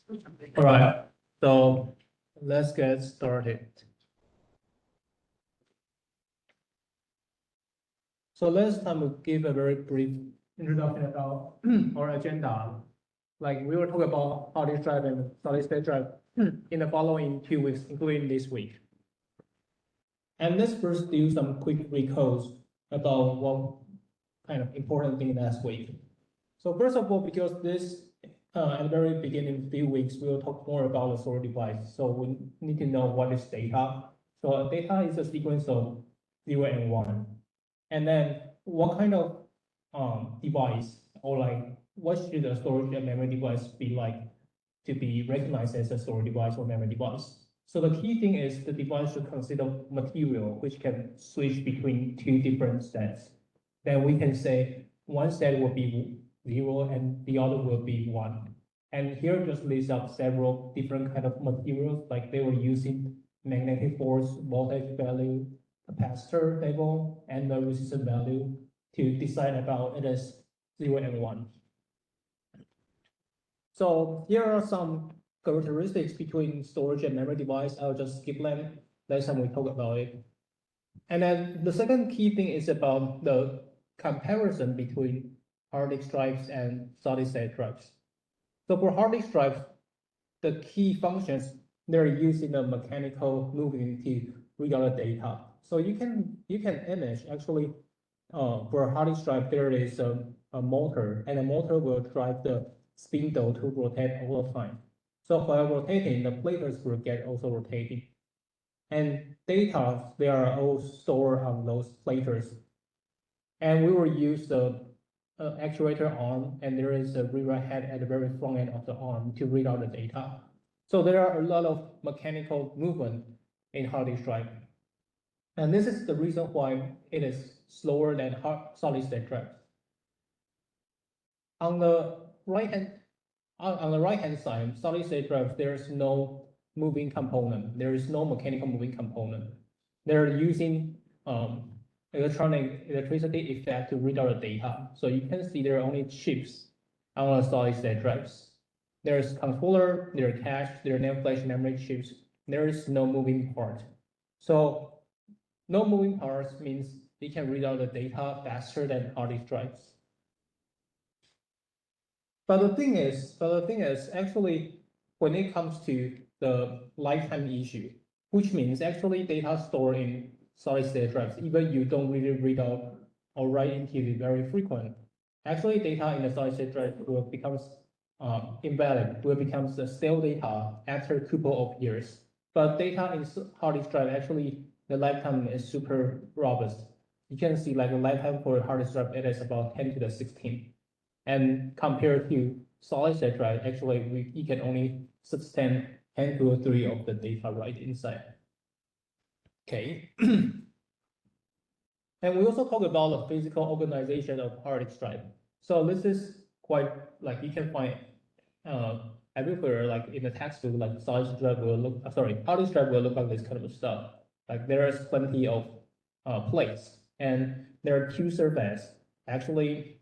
All right, so let's get started. So last time we gave a very brief introduction about our agenda. Like we will talk about hard disk drive and solid state drive in the following 2 weeks, including this week. And let's first do some quick recalls about what kind of important thing last week. So first of all, because this at the very beginning, few weeks, we'll talk more about the storage device. So we need to know what is data. So data is a sequence of 0 and 1. And then what kind of device, or like what should a storage and memory device be like to be recognized as a storage device or memory device? So the key thing is the device should consist of material which can switch between two different sets. Then we can say one set will be 0 and the other will be 1. And here just lists up several different kind of materials, like they were using magnetic force, voltage value, capacitor level, and the resistance value to decide about it as 0 and 1. So here are some characteristics between storage and memory device. I'll just skip them. Last time we talked about it. And then the second key thing is about the comparison between hard disk drives and solid state drives. So for hard disk drives, the key functions, they're using a mechanical moving to read out the data. So you can image actually for a hard disk drive, there is a motor, and the motor will drive the spindle to rotate all the time. So while rotating, the platers will get also rotating. And data, they are all stored on those platers. And we will use the actuator arm, and there is a rewrite head at the very front end of the arm to read out the data. So there are a lot of mechanical movement in hard disk drive. And this is the reason why it is slower than solid state drive. On the right hand side, solid state drive, there is no moving component. There is no mechanical moving component. They're using electricity effect to read out the data. So you can see there are only chips on the solid state drives. There's controller, there are cache, there are NAND flash memory chips. There is no moving part. So no moving parts means it can read out the data faster than hard disk drives. But the thing is actually when it comes to the lifetime issue, which means actually data stored in solid state drives, even you don't really read out or write into it very frequent, actually data in the solid state drive will become invalid, will become the stale data after a couple of years. But data in hard disk drive, actually the lifetime is super robust. You can see like the lifetime for hard disk drive, it is about 10 to the 16. And compared to solid state drive, actually you can only sustain 10 to 3 of the data right inside. Okay. And we also talk about the physical organization of hard disk drive. So this is quite like you can find everywhere, like in the textbook, like solid state drive will look, hard disk drive will look like this kind of stuff. Like there is plenty of plates, and there are two surfaces. Actually,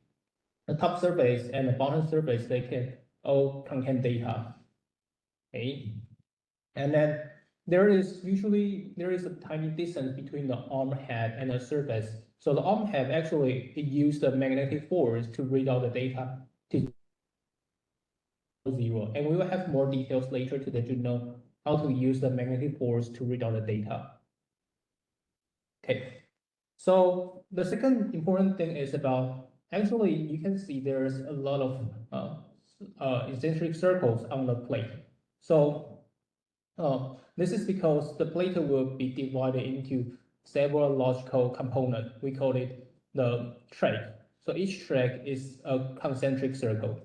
the top surface and the bottom surface, they can all contain data. Okay, and then there is a tiny distance between the arm head and the surface. So the arm head actually it uses the magnetic force to read out the data to 0. And we will have more details later to let you know how to use the magnetic force to read out the data. Okay, so the second important thing is about, actually you can see there's a lot of eccentric circles on the plate. So this is because the plate will be divided into several logical components. We call it the track. So each track is a concentric circle,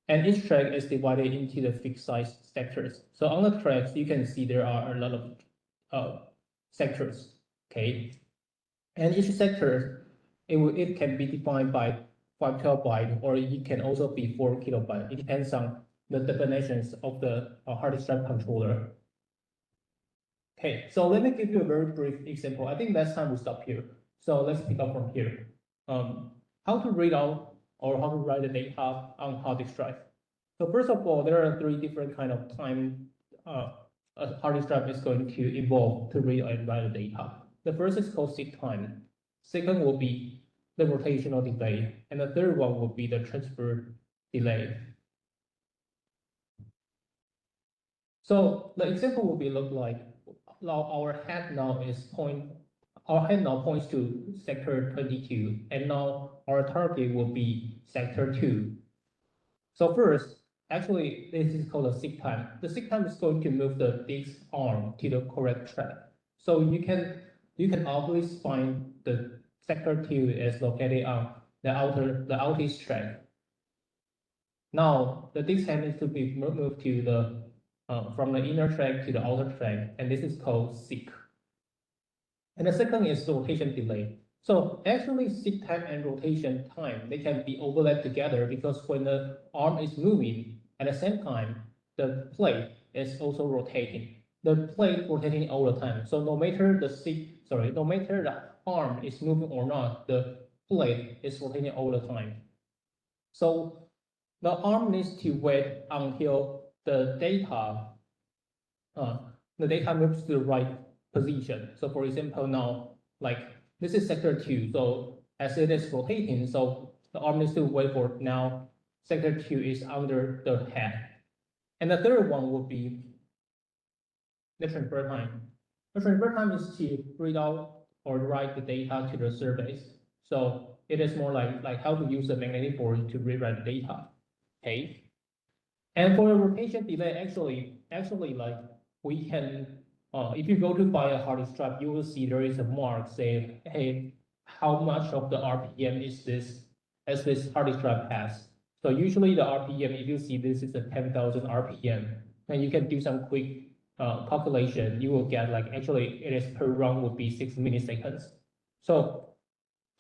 and each track is divided into the fixed size sectors. So on the tracks, you can see there are a lot of sectors. Okay, and each sector it can be defined by 512 byte, or it can also be 4 kilobyte. It depends on the definitions of the hard disk drive controller. Okay, so let me give you a very brief example. I think last time we stopped here. So let's pick up from here. How to read out or how to write the data on hard disk drive. So first of all, there are three different kind of time a hard disk drive is going to evolve to read and write the data. The first is called seek time. Second will be the rotational delay, and the third one will be the transfer delay. So the example will be look like our head now points to sector 22, and now our target will be sector 2. So first, actually, this is called a seek time. The seek time is going to move the disk arm to the correct track. So you can always find the sector 2 is located on the outermost track. Now the disk head needs to be moved to the from the inner track to the outer track, and this is called seek. And the second is rotation delay. So actually, seek time and rotation time, they can be overlapped together because when the arm is moving at the same time, the plate is also rotating. The plate rotating all the time. So no matter the arm is moving or not, the plate is rotating all the time. So the arm needs to wait until the data moves to the right position. So for example, now like this is sector 2. So as it is rotating, so the arm needs to wait for now sector 2 is under the head. And the third one will be the transfer time. The transfer time is to read out or write the data to the surface. So it is more like how to use the magnetic board to rewrite the data. Okay. And for the rotation delay, actually like we can, if you go to buy a hard disk drive, you will see there is a mark saying, hey, how much of the RPM is this hard disk drive has. So usually the RPM, if you see this is a 10,000 RPM, and you can do some quick calculation, you will get like actually it is per run would be 6 milliseconds. So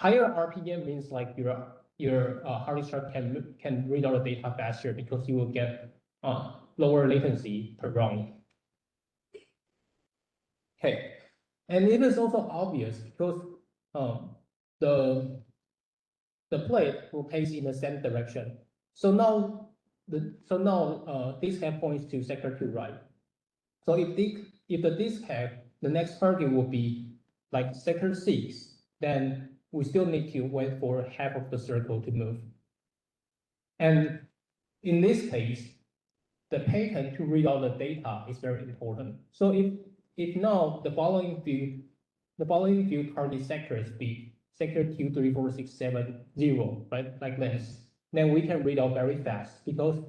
higher RPM means like your hard disk drive can read out the data faster because you will get lower latency per run. Okay, and it is also obvious because the plate rotates in the same direction. So now this head points to sector 2, right? So if the disk head, the next target will be like sector 6, then we still need to wait for half of the circle to move. And in this case, the pattern to read out the data is very important. So if now the following few target sectors be sector 2, 3, 4, 6, 7, 0, right, like this, then we can read out very fast because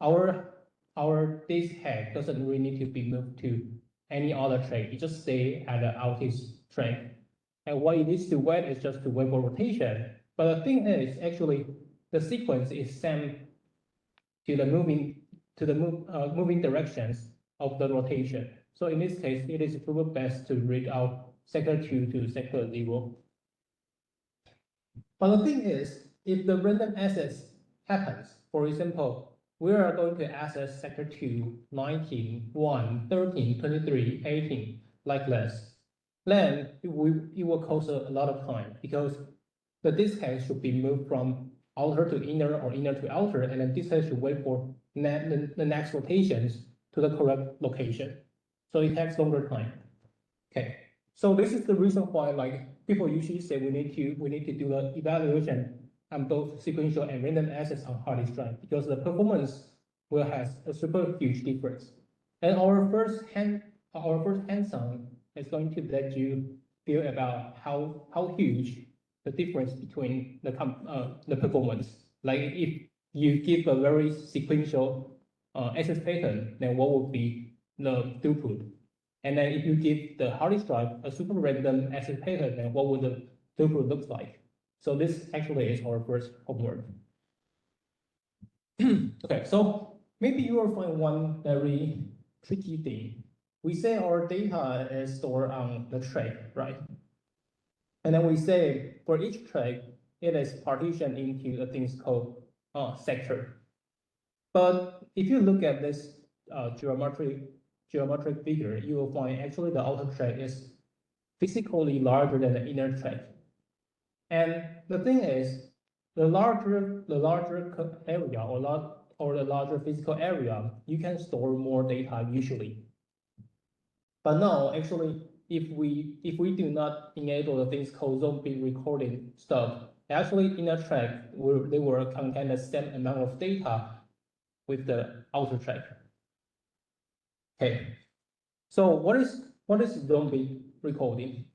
our disk head doesn't really need to be moved to any other track. It just stay at the outermost track. And what it needs to wait is just to wait for rotation. But the thing is, actually, the sequence is same to the moving directions of the rotation. So in this case, it is probably best to read out sector 2 to sector 0. But the thing is, if the random access happens, for example, we are going to access sector 2, 19, 1, 13, 23, 18, like this, then it will cost a lot of time because the disk head should be moved from outer to inner or inner to outer, and then disk head should wait for the next rotations to the correct location. So it takes longer time. Okay, so this is the reason why like people usually say we need to do the evaluation on both sequential and random access on hard disk drive because the performance will have a super huge difference. And our first hands-on is going to let you feel about how huge the difference between the performance. Like if you give a very sequential access pattern, then what would be the throughput? And then if you give the hard disk drive a super random access pattern, then what would the throughput look like? So this actually is our first homework. Okay, so maybe you will find one very tricky thing. We say our data is stored on the track, right? And then we say for each track, it is partitioned into a things called sector. But if you look at this geometric figure, you will find actually the outer track is physically larger than the inner track. And the thing is, the larger area or or the larger physical area, you can store more data usually. But now, actually, if we do not enable the things called zone bit recording stuff, actually in a track they will contain the same amount of data with the outer track. Okay, so what is zone bit recording?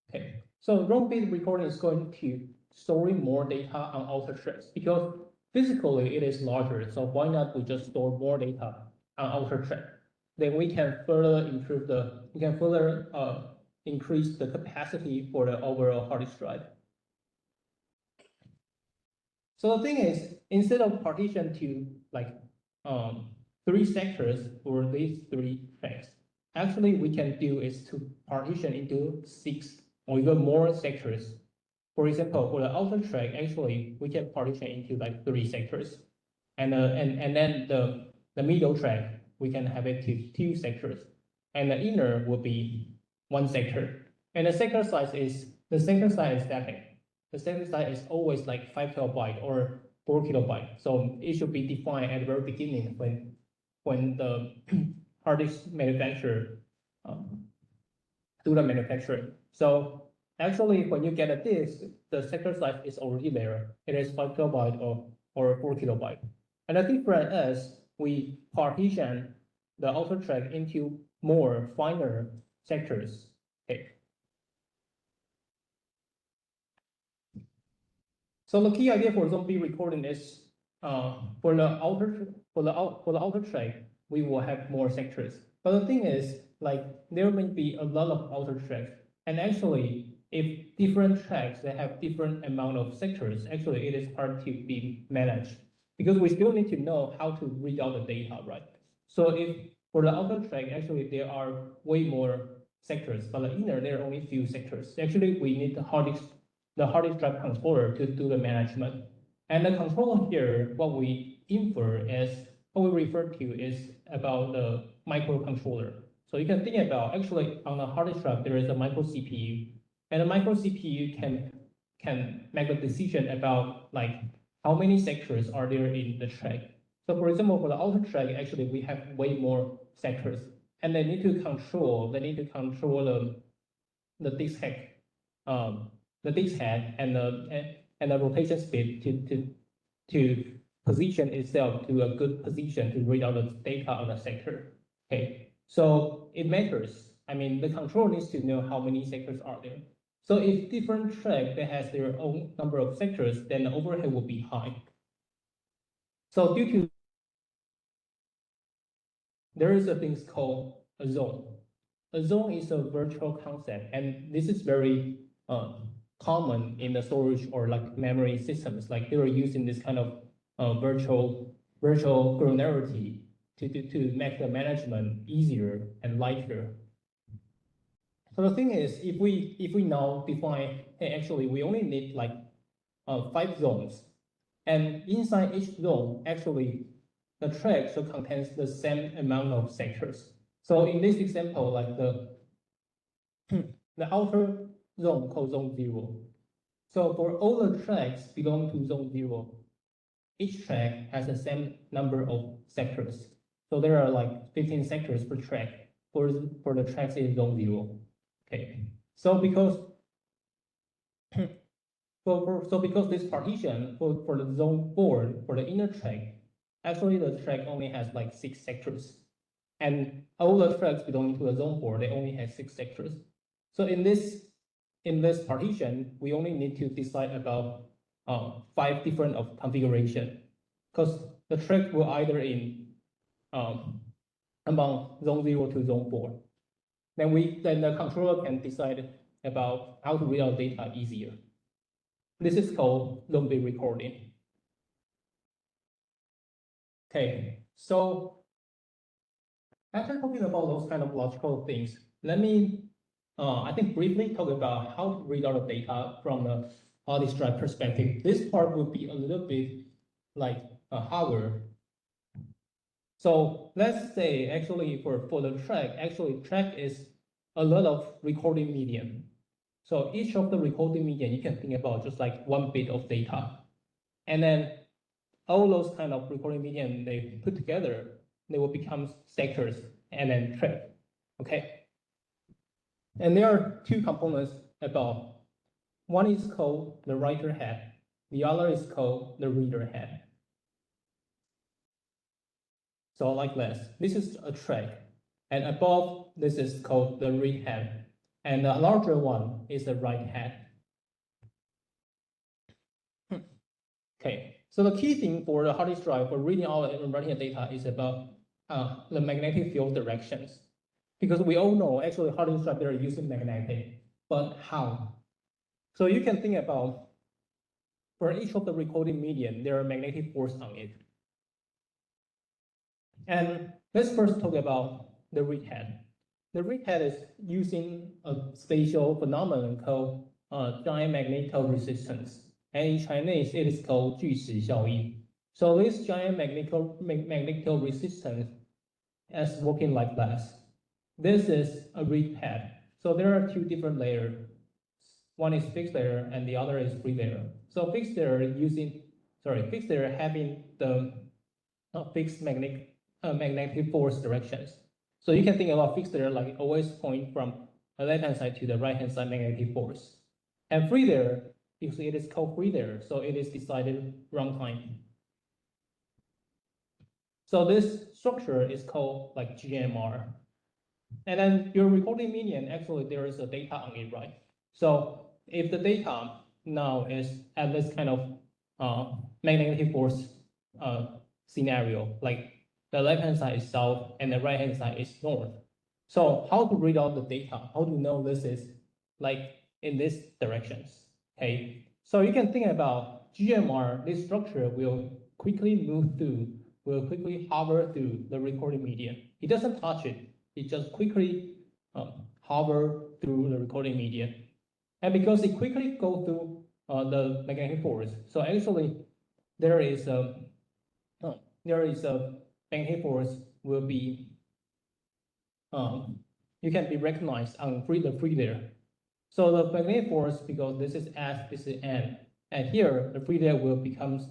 Okay, so zone bit recording is going to storing more data on outer tracks because physically it is larger. So why not we just store more data on outer track? Then we can further improve increase the capacity for the overall hard disk drive. So the thing is, instead of partition to like 3 sectors for these 3 tracks, actually we can do is to partition into 6 or even more sectors. For example, for the outer track, actually we can partition into like 3 sectors, and then the middle track we can have it to 2 sectors, and the inner will be 1 sector. And the sector size is static. The sector size is always like 5 kilobyte or 4 kilobyte. So it should be defined at the very beginning when the hard disk manufacturer do the manufacturing. So actually, when you get a disk, the sector size is already there. It is 5 kilobyte or 4 kilobyte. And the difference is we partition the outer track into more finer sectors. Okay. So the key idea for zombie recording is for the outer track, we will have more sectors. But the thing is, like there may be a lot of outer tracks, and actually, if different tracks that have different amount of sectors, actually it is hard to be managed because we still need to know how to read out the data, right? So if for the outer track, actually there are way more sectors, but the inner there are only few sectors. Actually, we need the hard disk drive controller to do the management. And the controller here, what we refer to is about the microcontroller. So you can think about actually on the hard disk drive there is a micro CPU, and the micro CPU can make a decision about like how many sectors are there in the track. So for example, for the outer track, actually we have way more sectors, and they need to control the disk head, and the rotation speed to position itself to a good position to read out the data on the sector. Okay, so it matters. I mean, the controller needs to know how many sectors are there. So if different track that has their own number of sectors, then the overhead will be high. So due to there is a thing called a zone. A zone is a virtual concept, and this is very common in the storage or like memory systems. Like they were using this kind of virtual granularity to make the management easier and lighter. So the thing is, if we now define, hey, actually we only need like 5 zones, and inside each zone, actually the track should contains the same amount of sectors. So in this example, like the outer zone called zone 0. So for all the tracks belong to zone 0, each track has the same number of sectors. So there are like 15 sectors per track for the tracks in zone 0. Okay. So because because this partition for the zone 4 for the inner track, actually the track only has like 6 sectors. And all the tracks belonging to the zone 4, they only have 6 sectors. So in this partition, we only need to decide about 5 different of configuration, because the track will either in among zone 0 to zone 4. Then the controller can decide about how to read out data easier. This is called zone bit recording. Okay, so after talking about those kind of logical things, let me I think briefly talk about how to read out the data from the hard disk drive perspective. This part would be a little bit like harder. So let's say actually for the track, actually track is a lot of recording medium. So each of the recording medium you can think about just like 1 bit of data. And then all those kind of recording medium they put together, they will become sectors and then track. Okay. And there are two components above. One is called the writer head. The other is called the reader head. So like this. This is a track. And above, this is called the read head. And the larger one is the write head. Okay. So the key thing for the hard disk drive for reading out and writing the data is about the magnetic field directions. Because we all know actually hard disk drive they're using magnetic, but how? So you can think about for each of the recording medium, there are magnetic force on it. And let's first talk about the read head. The read head is using a spatial phenomenon called giant magnetoresistance. And in Chinese, it is called 锯齿效应. So this giant magnetoresistance is working like this. This is a read head. So there are two different layers. One is fixed layer and the other is free layer. So fixed layer having the fixed magnetic force directions. So you can think about fixed layer like always point from the left-hand side to the right-hand side magnetic force. And free layer, it is called free layer, so it is decided runtime. So this structure is called like GMR. And then your recording medium, actually there is a data on it, right? So if the data now is at this kind of magnetic force scenario, like the left-hand side is south and the right-hand side is north. So how to read out the data? How to know this is like in these directions? Okay, so you can think about GMR. This structure will quickly hover through the recording medium. It doesn't touch it. It just quickly hover through the recording medium. And because it quickly goes through the magnetic force, so actually there is a magnetic force will be you can be recognized on the free layer. So the magnetic force, because this is S, this is N, and here the free layer will become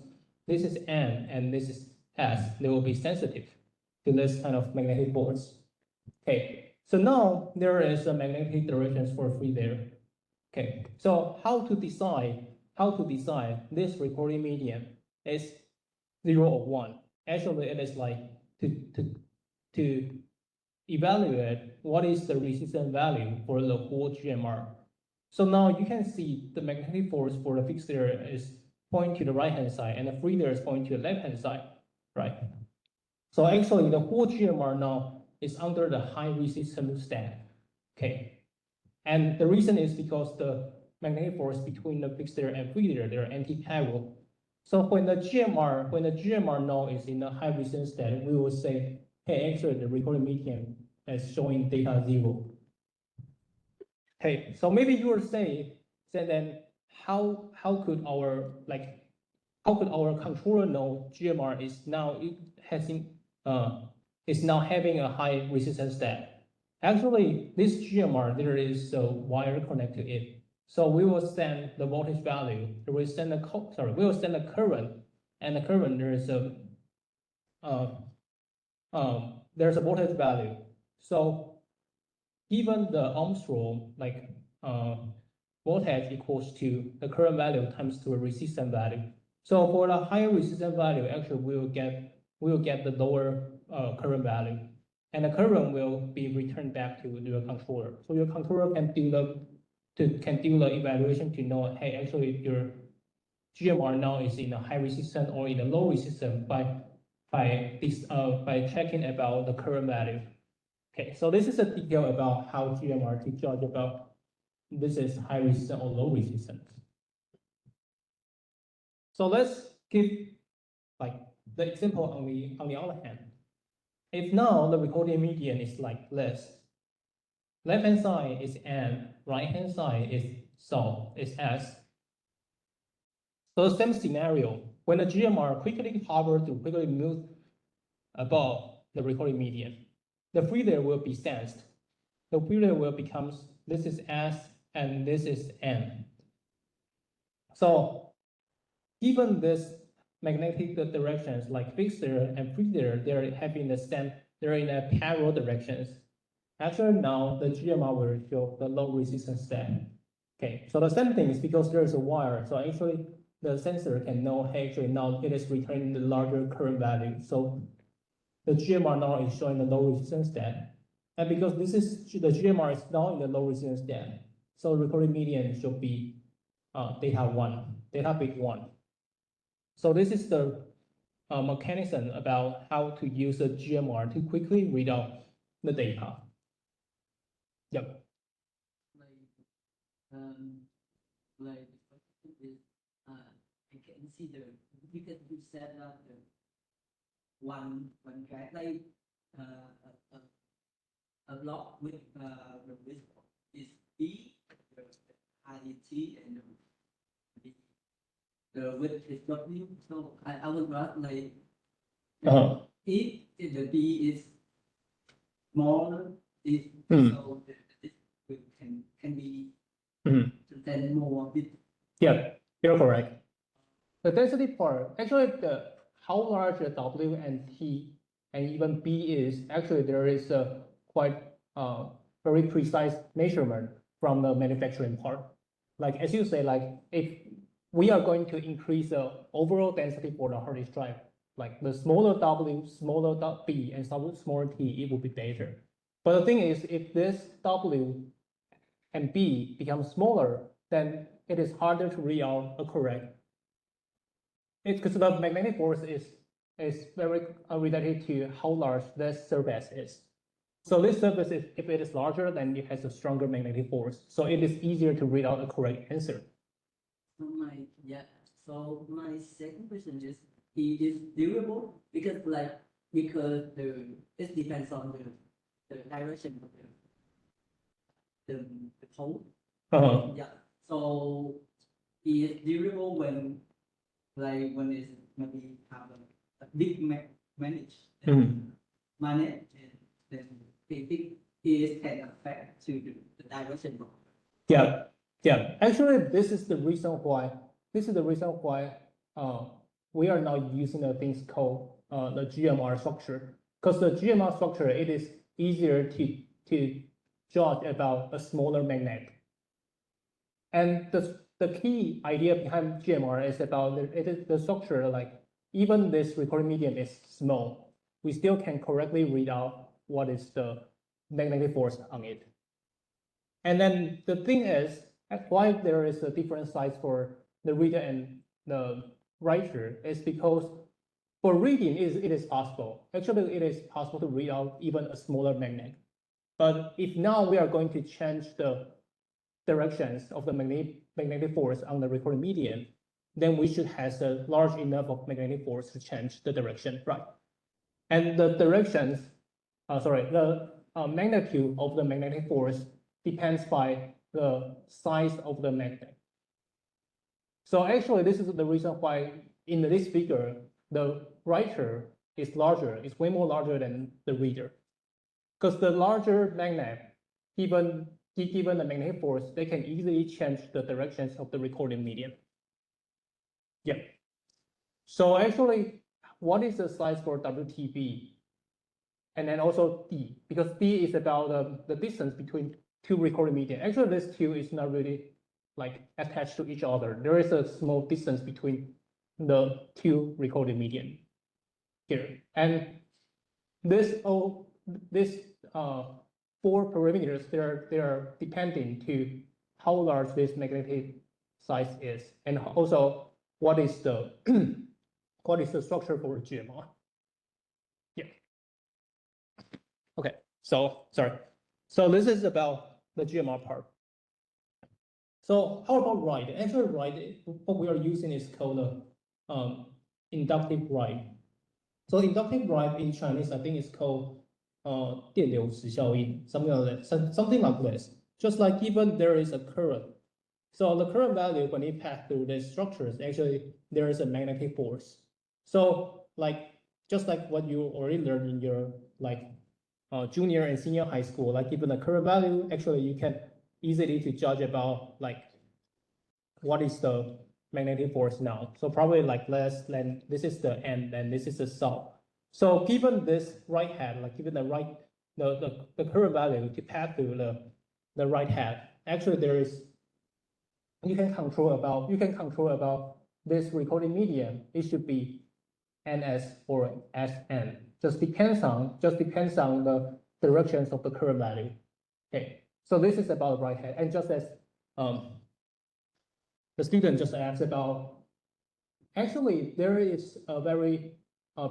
this is N and this is S. They will be sensitive to this kind of magnetic force. Okay, so now there is a magnetic directions for free layer. Okay, so how to decide this recording medium is 0 or 1. Actually, it is like to evaluate what is the resistance value for the whole GMR. So now you can see the magnetic force for the fixed layer is pointing to the right-hand side and the free layer is pointing to the left-hand side, right? So actually the whole GMR now is under the high resistance state, okay? And the reason is because the magnetic force between the fixed layer and free layer, they're anti-parallel. So when the GMR now is in a high resistance state, we will say, hey, actually the recording medium is showing data 0. Okay, so maybe you will say then how could our controller know GMR is now having a high resistance state? Actually, this GMR there is a wire connected to it. So we will send the voltage value. We will send the current, and the current there's a voltage value. So given the ohms rule, like voltage equals to the current value times to a resistance value. So for the higher resistance value, actually we will get the lower current value, and the current will be returned back to your controller. So your controller can do the evaluation to know, hey, actually your GMR now is in a high resistance or in a low resistance by checking about the current value. Okay, so this is a detail about how GMR to judge about this is high resistance or low resistance. So let's give like the example on the other hand. If now the recording median is like this, left-hand side is N, right-hand side is S. So the same scenario, when the GMR quickly move above the recording median, the free layer will be sensed. The free layer will become, this is S and this is N. So given this magnetic directions like fixer and freezer, they're having the same, they're in a parallel directions. Actually, now the GMR will show the low resistance state. Okay, so the same thing is because there is a wire. So actually, the sensor can know, hey, actually now it is returning the larger current value. So the GMR now is showing the low resistance state. And because this is the GMR is now in the low resistance state, so recording median should be data bit 1. So this is the mechanism about how to use the GMR to quickly read out the data. Yep. Like is I can see because you said that the one guy like a block with is B, the IDT and the width is W. So I would rather like if the B is smaller, so this can be then more bit. Yeah, you're correct. The density part, actually how large the W and T and even B is, actually there is a quite very precise measurement from the manufacturing part. Like as you say, like if we are going to increase the overall density for the hard disk drive, like the smaller W, smaller B, and smaller T, it will be better. But the thing is, if this W and B become smaller, then it is harder to read out a correct. It's because the magnetic force is very related to how large this surface is. So this surface, if it is larger, then it has a stronger magnetic force. So it is easier to read out a correct answer. So my second question is, it is durable because it depends on the direction of the pole. Yeah. So it is durable when it's maybe have a big magnet, magnet, then it can affect to the direction. Yeah. Actually, this is the reason why we are now using the things called the GMR structure. Because the GMR structure, it is easier to judge about a smaller magnet. And the key idea behind GMR is about the structure, like even this recording medium is small, we still can correctly read out what is the magnetic force on it. And then the thing is, why there is a different size for the reader and the writer is because for reading it is possible. Actually, it is possible to read out even a smaller magnet. But if now we are going to change the directions of the magnetic force on the recording medium, then we should have a large enough of magnetic force to change the direction, right? And the directions, the magnitude of the magnetic force depends by the size of the magnet. So actually, this is the reason why in this figure, the writer is larger, it's way more larger than the reader. Because the larger magnet, given the magnetic force, they can easily change the directions of the recording medium. Yeah. So actually, what is the size for WTB? And then also D, because D is about the distance between two recording medium. Actually, this two is not really like attached to each other. There is a small distance between the two recording medium here. And this four parameters, they are depending to how large this magnetic size is, and also what is the structure for GMR. Yeah. Okay. So sorry. So this is about the GMR part. So how about write? Actually, write, what we are using is called inductive write. So inductive write in Chinese, I think it's called 电流时效应, something like this. Just like even there is a current. So the current value, when it passes through the structures, actually there is a magnetic force. So just like what you already learned in your junior and senior high school, like given the current value, actually you can easily to judge about what is the magnetic force now. So probably like less than this is the end and this is the sum. So given this right hand, like given the current value to pass through the right hand, actually there is you can control about this recording medium. It should be NS or SN. Just depends on the directions of the current value. Okay, so this is about right hand, and just as the student just asked about, actually there is a very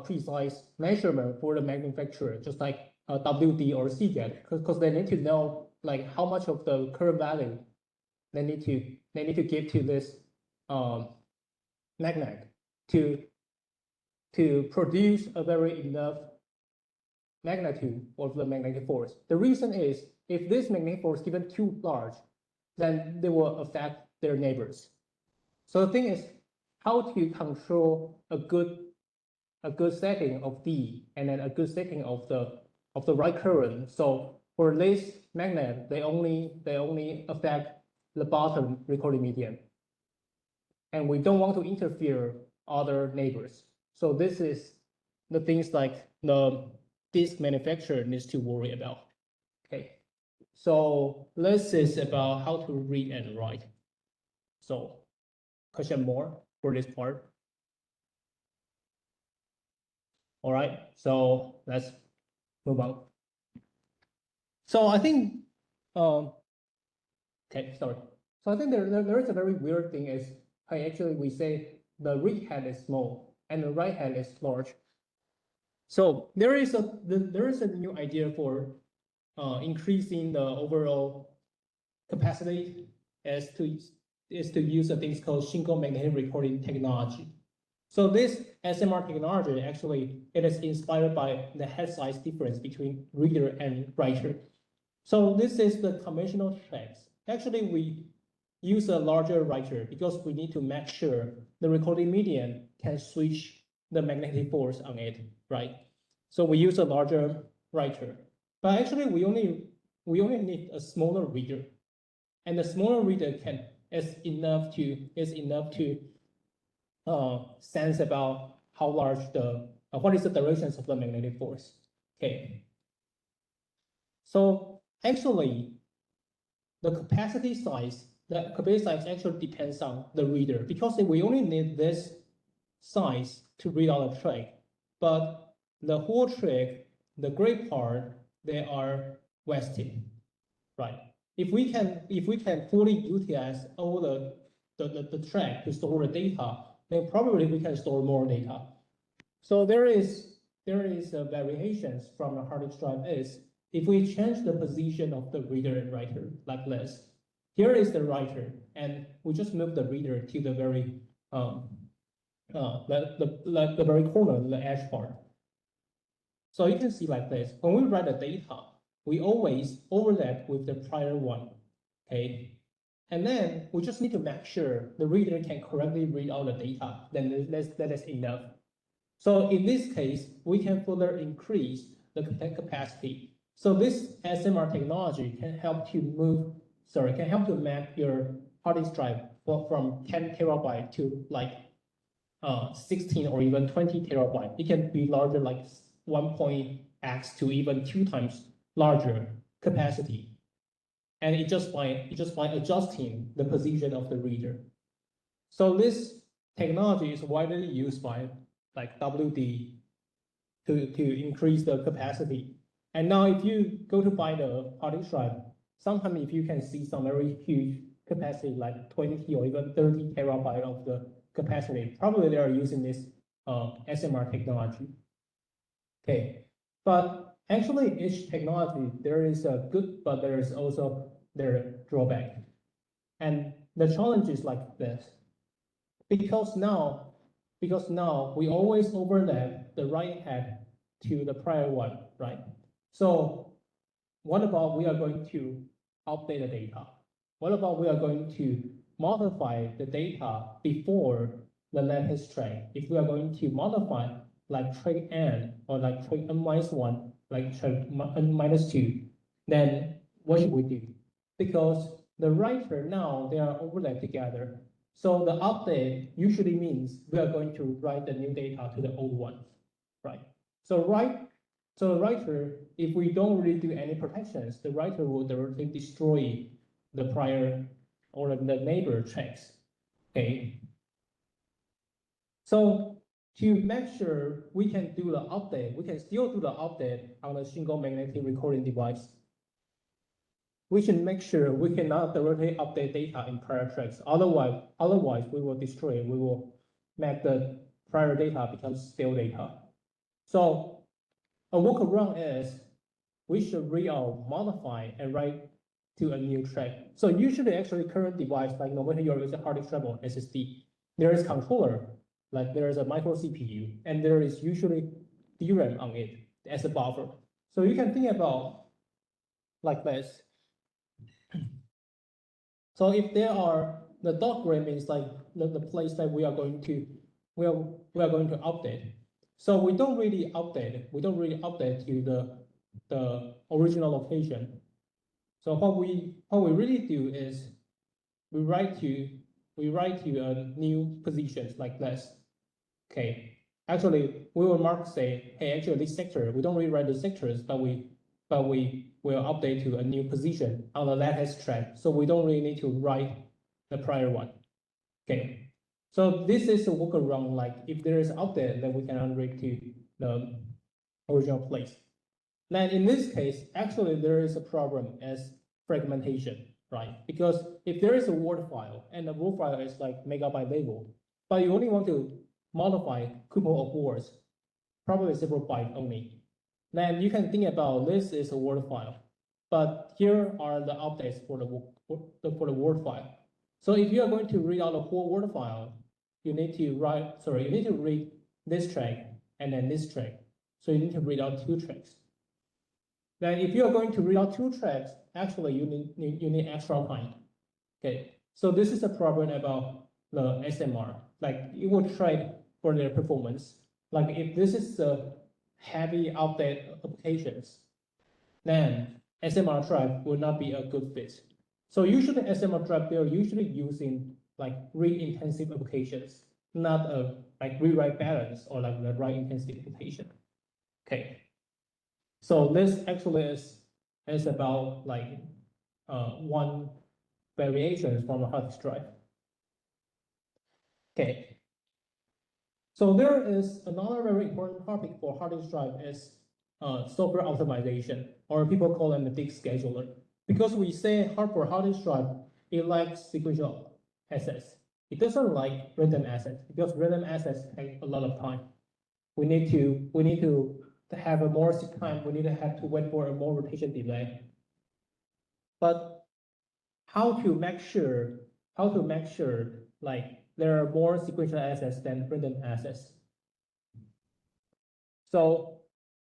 precise measurement for the manufacturer, just like WD or CZ, because they need to know like how much of the current value they need to give to this magnet to produce a very enough magnitude of the magnetic force. The reason is if this magnetic force given too large, then they will affect their neighbors. So the thing is how to control a good setting of D and then a good setting of the right current. So for this magnet, they only affect the bottom recording medium, and we don't want to interfere other neighbors. So this is the things like the disk manufacturer needs to worry about. Okay, so this is about how to read and write. So question more for this part? All right, so let's move on. So I think, okay, sorry. So I think there is a very weird thing is, actually we say the read head is small and the write head is large. So there is a new idea for increasing the overall capacity is to use a thing called single magnetic recording technology. So this SMR technology actually it is inspired by the head size difference between reader and writer. So this is the conventional tracks. Actually, we use a larger writer because we need to make sure the recording medium can switch the magnetic force on it, right? So we use a larger writer, but actually we only need a smaller reader, and the smaller reader is enough to sense about how large what is the directions of the magnetic force. Okay. So actually, the capacity size actually depends on the reader, because we only need this size to read out a track, but the whole track, the gray part, they are wasted, right? If we can fully utilize all the track to store the data, then probably we can store more data. So there is variations from the hard disk drive is if we change the position of the reader and writer like this. Here is the writer, and we just move the reader to the very the very corner, the edge part. So you can see like this. When we write the data, we always overlap with the prior one. Okay. And then we just need to make sure the reader can correctly read out the data. Then that is enough. So in this case, we can further increase the capacity. So this SMR technology can help to make your hard disk drive from 10 terabyte to like 16 or even 20 terabyte. It can be larger, like 1.x to even 2 times larger capacity. And it just by adjusting the position of the reader. So this technology is widely used by like WD to increase the capacity. And now if you go to buy the hard disk drive, sometimes if you can see some very huge capacity like 20 or even 30 terabyte of the capacity, probably they are using this SMR technology. Okay, but actually each technology, there is a good, but there is also their drawback. And the challenge is like this, because now we always overlap the right head to the prior one, right? So what about we are going to update the data? What about we are going to modify the data before the latest track? If we are going to modify like track n or like track n-1, like track n-2, then what should we do? Because the writer now, they are overlapped together. So the update usually means we are going to write the new data to the old one, right? So the writer, if we don't really do any protections, the writer will directly destroy the prior or the neighbor checks. Okay. So to make sure we can do the update, we can still do the update on a single magnetic recording device. We should make sure we cannot directly update data in prior tracks. Otherwise we will destroy it. We will make the prior data become stale data. So a workaround is we should modify and write to a new track. So usually actually current device, like no matter you're using hard disk drive or SSD, there is controller, like there is a micro CPU, and there is usually DRAM on it as a buffer. So you can think about like this. So if there are the .gram means like the place that we are going to update. So we don't really update to the original location. So what we really do is we write to a new positions like this. Okay. Actually, we will mark say, hey, actually this sector, we don't really write the sectors, but we will update to a new position on the latest track. So we don't really need to write the prior one. Okay. So this is a workaround, like if there is update, then we can unread to the original place. Then in this case, actually there is a problem as fragmentation, right? Because if there is a Word file and the Word file is like megabyte level, but you only want to modify couple of words, probably several bytes only, then you can think about this is a Word file, but here are the updates for the Word file. So if you are going to read out the whole Word file, you need to read this track and then this track. So you need to read out two tracks. Then if you are going to read out two tracks, actually you need extra time. Okay, so this is a problem about the SMR. Like it will try for their performance. Like if this is a heavy update applications, then SMR drive will not be a good fit. So usually SMR drive, they're usually using like read intensive applications, not a like rewrite balance or like the write intensive application. Okay. So this actually is about like one variation from a hard disk drive. Okay. So there is another very important topic for hard disk drive is software optimization, or people call them the disk scheduler. Because we say for hard disk drive, it likes sequential access. It doesn't like random access because random access takes a lot of time. We need to have a more time. We need to have to wait for a more rotation delay. But how to make sure like there are more sequential access than random access? So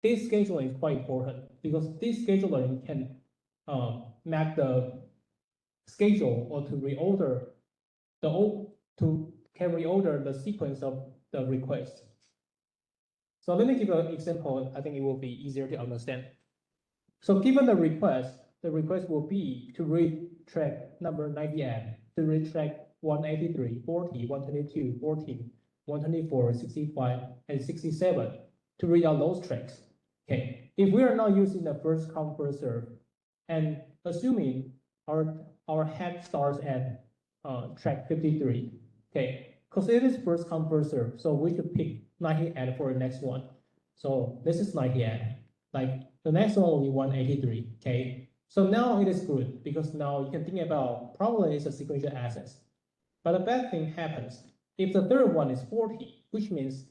this scheduling is quite important because this scheduling can map the schedule or to reorder the sequence of the request. So let me give an example. I think it will be easier to understand. So given the request will be to read track number 98, to read track 183, 40, 122, 14, 124, 65, and 67 to read out those tracks. Okay, if we are not using the first come first serve, and assuming our head starts at track 53, okay, because it is first come first serve, so we should pick 98 for the next one. So this is 98. Like the next one will be 183. Okay, so now it is good because now you can think about probably it's a sequential access. But a bad thing happens if the third one is 40, which means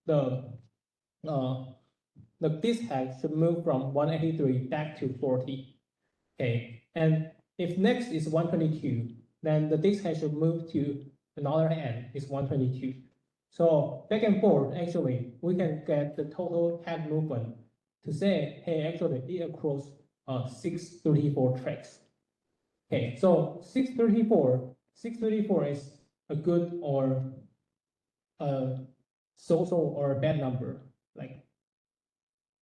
the disk head should move from 183 back to 40. Okay, and if next is 122, then the disk head should move to another end is 122. So back and forth, actually, we can get the total head movement to say, hey, actually, it across 634 tracks. Okay, so 634 is a good or a so-so or a bad number. Like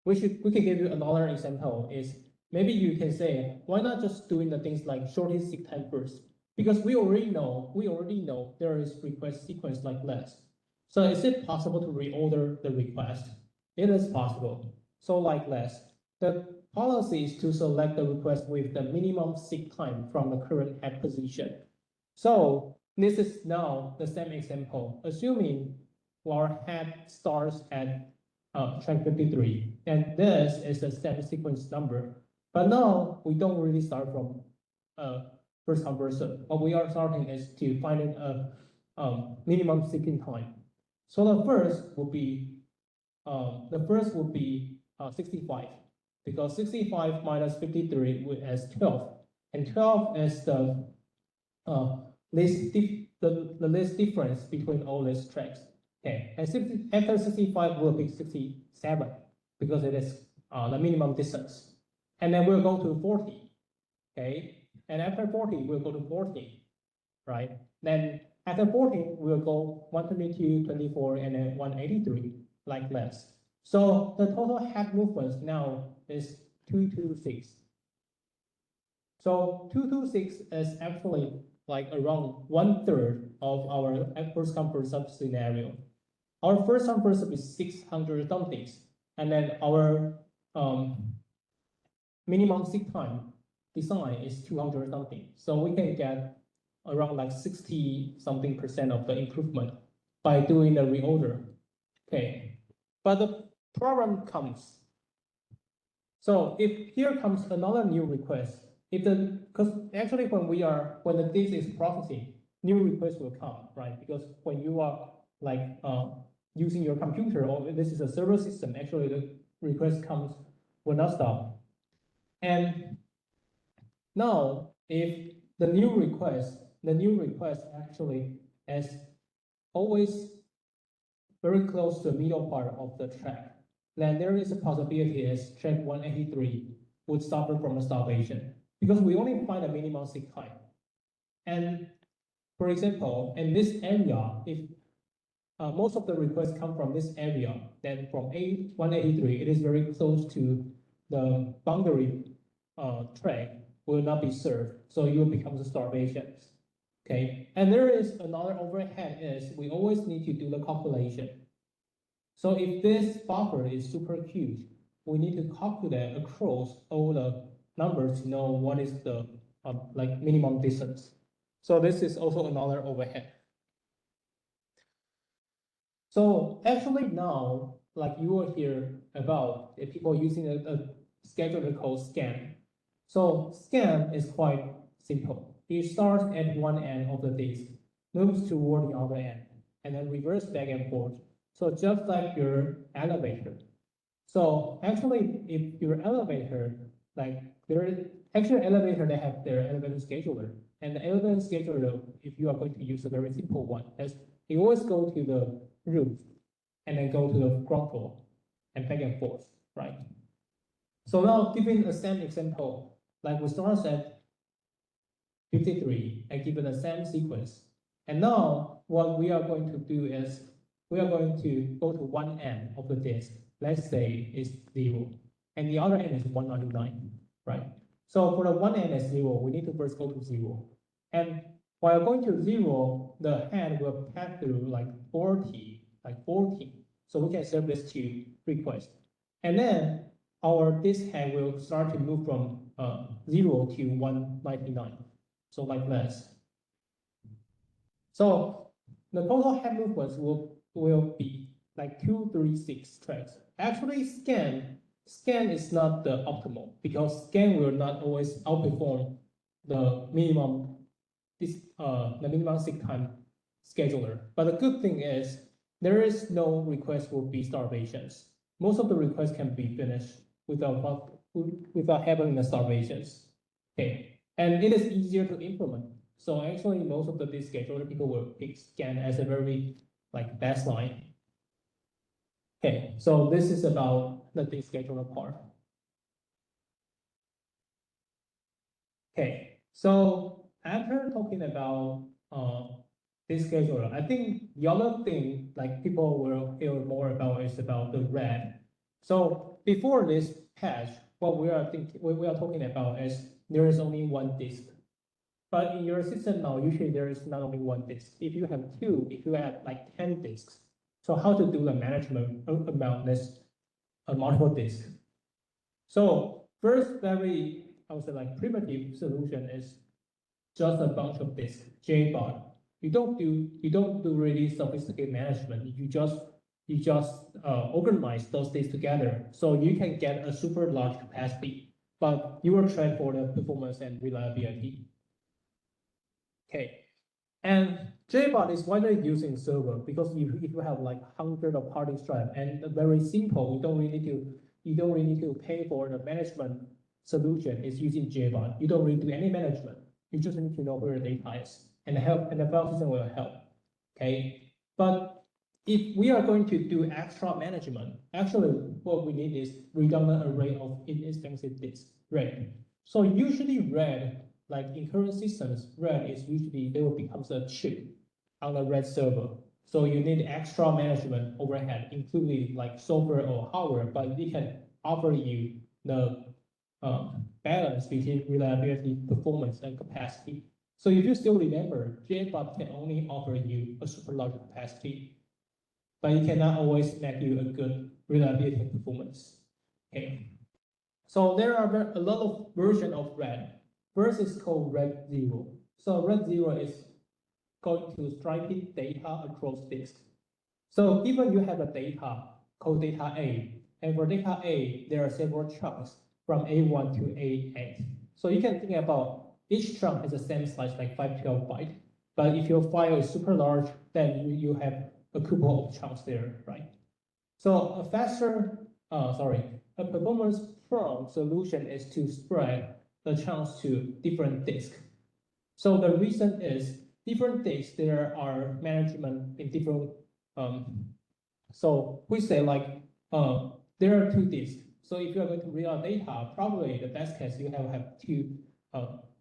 we can give you another example is maybe you can say, why not just doing the things like shortest seek time first? because we already know there is request sequence like this. So is it possible to reorder the request? It is possible. So like this, the policy is to select the request with the minimum seek time from the current head position. So this is now the same example, assuming our head starts at track 53, and this is the same sequence number. But now we don't really start from first come first serve. What we are starting is to find a minimum seeking time. So the first would be 65, because 65 minus 53 is 12, and 12 is the the least difference between all these tracks. Okay, and after 65 will be 67 because it is the minimum distance, and then we'll go to 40. Okay, and after 40 we'll go to 40, right? Then after 40 we'll go 122, 24, and then 183 like this. So the total head movements now is 226. So 226 is actually like around 1/3 of our first come first serve scenario. Our first come first serve is 600 somethings, and then our minimum seek time design is 200 something. So we can get around like 60 something % of the improvement by doing the reorder. Okay, but the problem comes. So if here comes another new request, because actually when the disk is processing, new requests will come, right? Because when you are like using your computer, or this is a server system, actually the request will not stop. And now if the new request actually is always very close to the middle part of the track, then there is a possibility as track 183 would suffer from a starvation, because we only find a minimum seek time. And for example, in this area, if most of the requests come from this area, then from 183, it is very close to the boundary track will not be served, so you will become the starvation. Okay, and there is another overhead is we always need to do the calculation. So if this buffer is super huge, we need to calculate across all the numbers to know what is the like minimum distance. So this is also another overhead. So actually now, like you will hear about people using a scheduler called scan. So scan is quite simple. It starts at one end of the disk, moves toward the other end, and then reverse back and forth. So just like your elevator. So actually, if your elevator, like elevator, they have their elevator scheduler. And the elevator scheduler, if you are going to use a very simple one, is you always go to the roof and then go to the ground floor and back and forth, right? So now giving the same example, like we start at 53 and given the same sequence. And now what we are going to do is we are going to go to one end of the disk. Let's say it's 0, and the other end is 199, right? So for the one end is 0, we need to first go to 0. And while going to 0, the head will pass through like 40. So we can serve this to request. And then our disk head will start to move from 0 to 199. So like this. So the total head movements will be like 236 tracks. Actually, scan is not the optimal, because scan will not always outperform the minimum seek time scheduler. But the good thing is there is no request will be starvations. Most of the requests can be finished without having the starvations. Okay, and it is easier to implement. So actually, most of the disk scheduler people will pick scan as a very like baseline. Okay, so this is about the disk scheduler part. Okay, so after talking about disk scheduler, I think the other thing like people will hear more about is about the RAID. So before this patch, what we are talking about is there is only one disk. But in your system now, usually there is not only one disk. If you have two, if you have like 10 disks, so how to do the management about this multiple disks? So first, very, I would say like primitive solution is just a bunch of disks, JBOD. You don't do really sophisticated management. You just organize those disks together, so you can get a super large capacity, but you are trained for the performance and reliability. Okay, and JBOD is widely used in server because if you have like hundreds of hard disk drive and very simple, you don't really need to pay for the management solution is using JBOD. You don't really do any management. You just need to know where the data is, and the file system will help. Okay, but if we are going to do extra management, actually what we need is redundant array of inexpensive disks, RAID. So usually RAID, like in current systems, RAID is usually they will become a chip on a RAID server. So you need extra management overhead, including like software or hardware, but it can offer you the balance between reliability, performance, and capacity. So if you still remember, JBOD can only offer you a super large capacity, but it cannot always make you a good reliability and performance. Okay. So there are a lot of versions of RAID. First is called RAID 0. So RAID 0 is going to striping data across disks. So even you have a data called data A, and for data A, there are several chunks from A1 to A8. So you can think about each chunk has the same size, like 512 byte. But if your file is super large, then you have a couple of chunks there, right? So a performance prone solution is to spread the chunks to different disks. So the reason is different disks, there are management in different, so we say like, there are two disks. So if you are going to read out data, probably the best case you have two,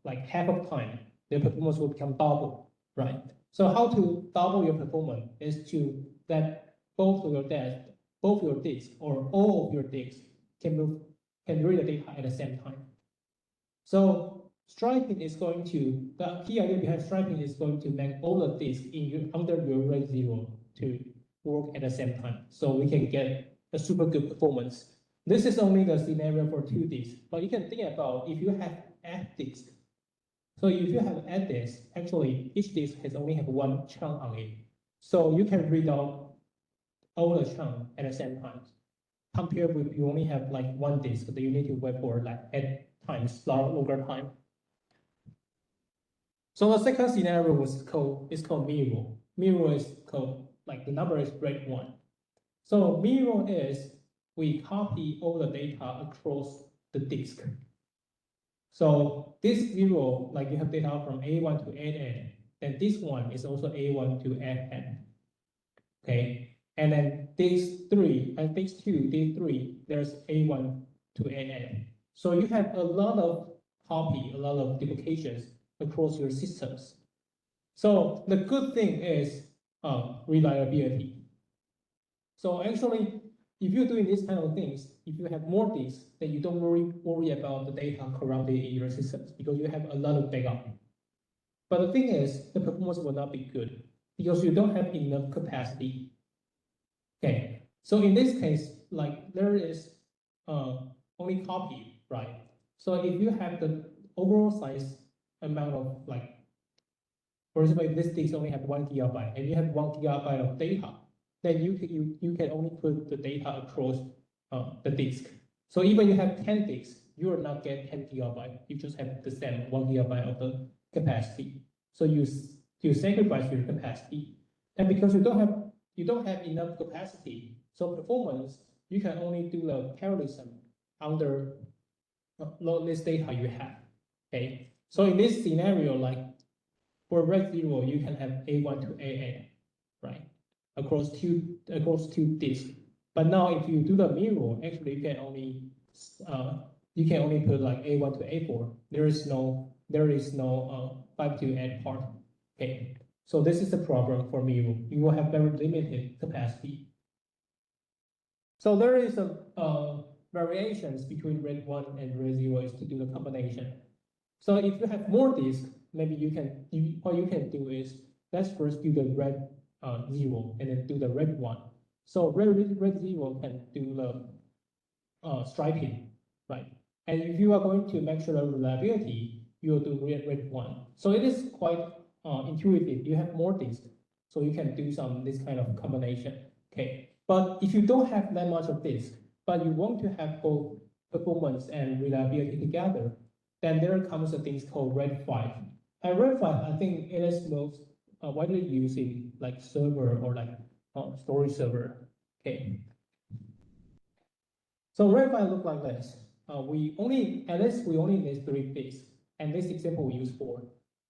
like half of time, the performance will become double, right? So how to double your performance is to that both your disks or all of your disks can read the data at the same time. So striping is going to, the key idea behind striping is going to make all the disks under your RAID 0 to work at the same time. So we can get a super good performance. This is only the scenario for two disks, but you can think about if you have 8 disks. So if you have 8 disks, actually each disk has only have one chunk on it. So you can read out all the chunks at the same time. Compared with you only have like one disk, that you need to wait for like 8 times longer time. So the second scenario is called mirror. Mirror is called like the number is RAID 1. So mirror is we copy all the data across the disk. So this mirror, like you have data from A1 to A8, then this one is also A1 to A8. Okay. And then these three, and these three, there's A1 to A8. So you have a lot of a lot of duplications across your systems. So the good thing is reliability. So actually, if you're doing these kind of things, if you have more disks, then you don't worry about the data corrupted in your systems because you have a lot of backup. But the thing is, the performance will not be good because you don't have enough capacity. Okay, so in this case, like there is only copy, right? So if you have the overall size amount of like, for example, if this disk only have 1 gigabyte and you have 1 gigabyte of data, then you can only put the data across the disk. So even you have 10 disks, you will not get 10 gigabyte. You just have the same 1 gigabyte of the capacity. So you sacrifice your capacity, and because you don't have enough capacity, so performance you can only do the parallelism under this data you have. Okay, so in this scenario, like for RAID 0, you can have A1 to A8, right? Across two disks. But now if you do the mirror, actually you can only put like A1 to A4. There is no 5 to 8 part. Okay. So this is the problem for mirror. You will have very limited capacity. So there is a variations between RAID 1 and RAID 0 is to do the combination. So if you have more disks, maybe what you can do is let's first do the red 0 and then do the red 1. So red 0 can do the striping, right? And if you are going to make sure the reliability, you will do red 1. So it is quite intuitive. You have more disk, so you can do this kind of combination. Okay, but if you don't have that much of disk, but you want to have both performance and reliability together, then there comes a thing called RAID 5. And RAID 5, I think it is most widely used in like server or like storage server. Okay. So RAID 5 look like this. We only need 3 bits, and this example we use 4.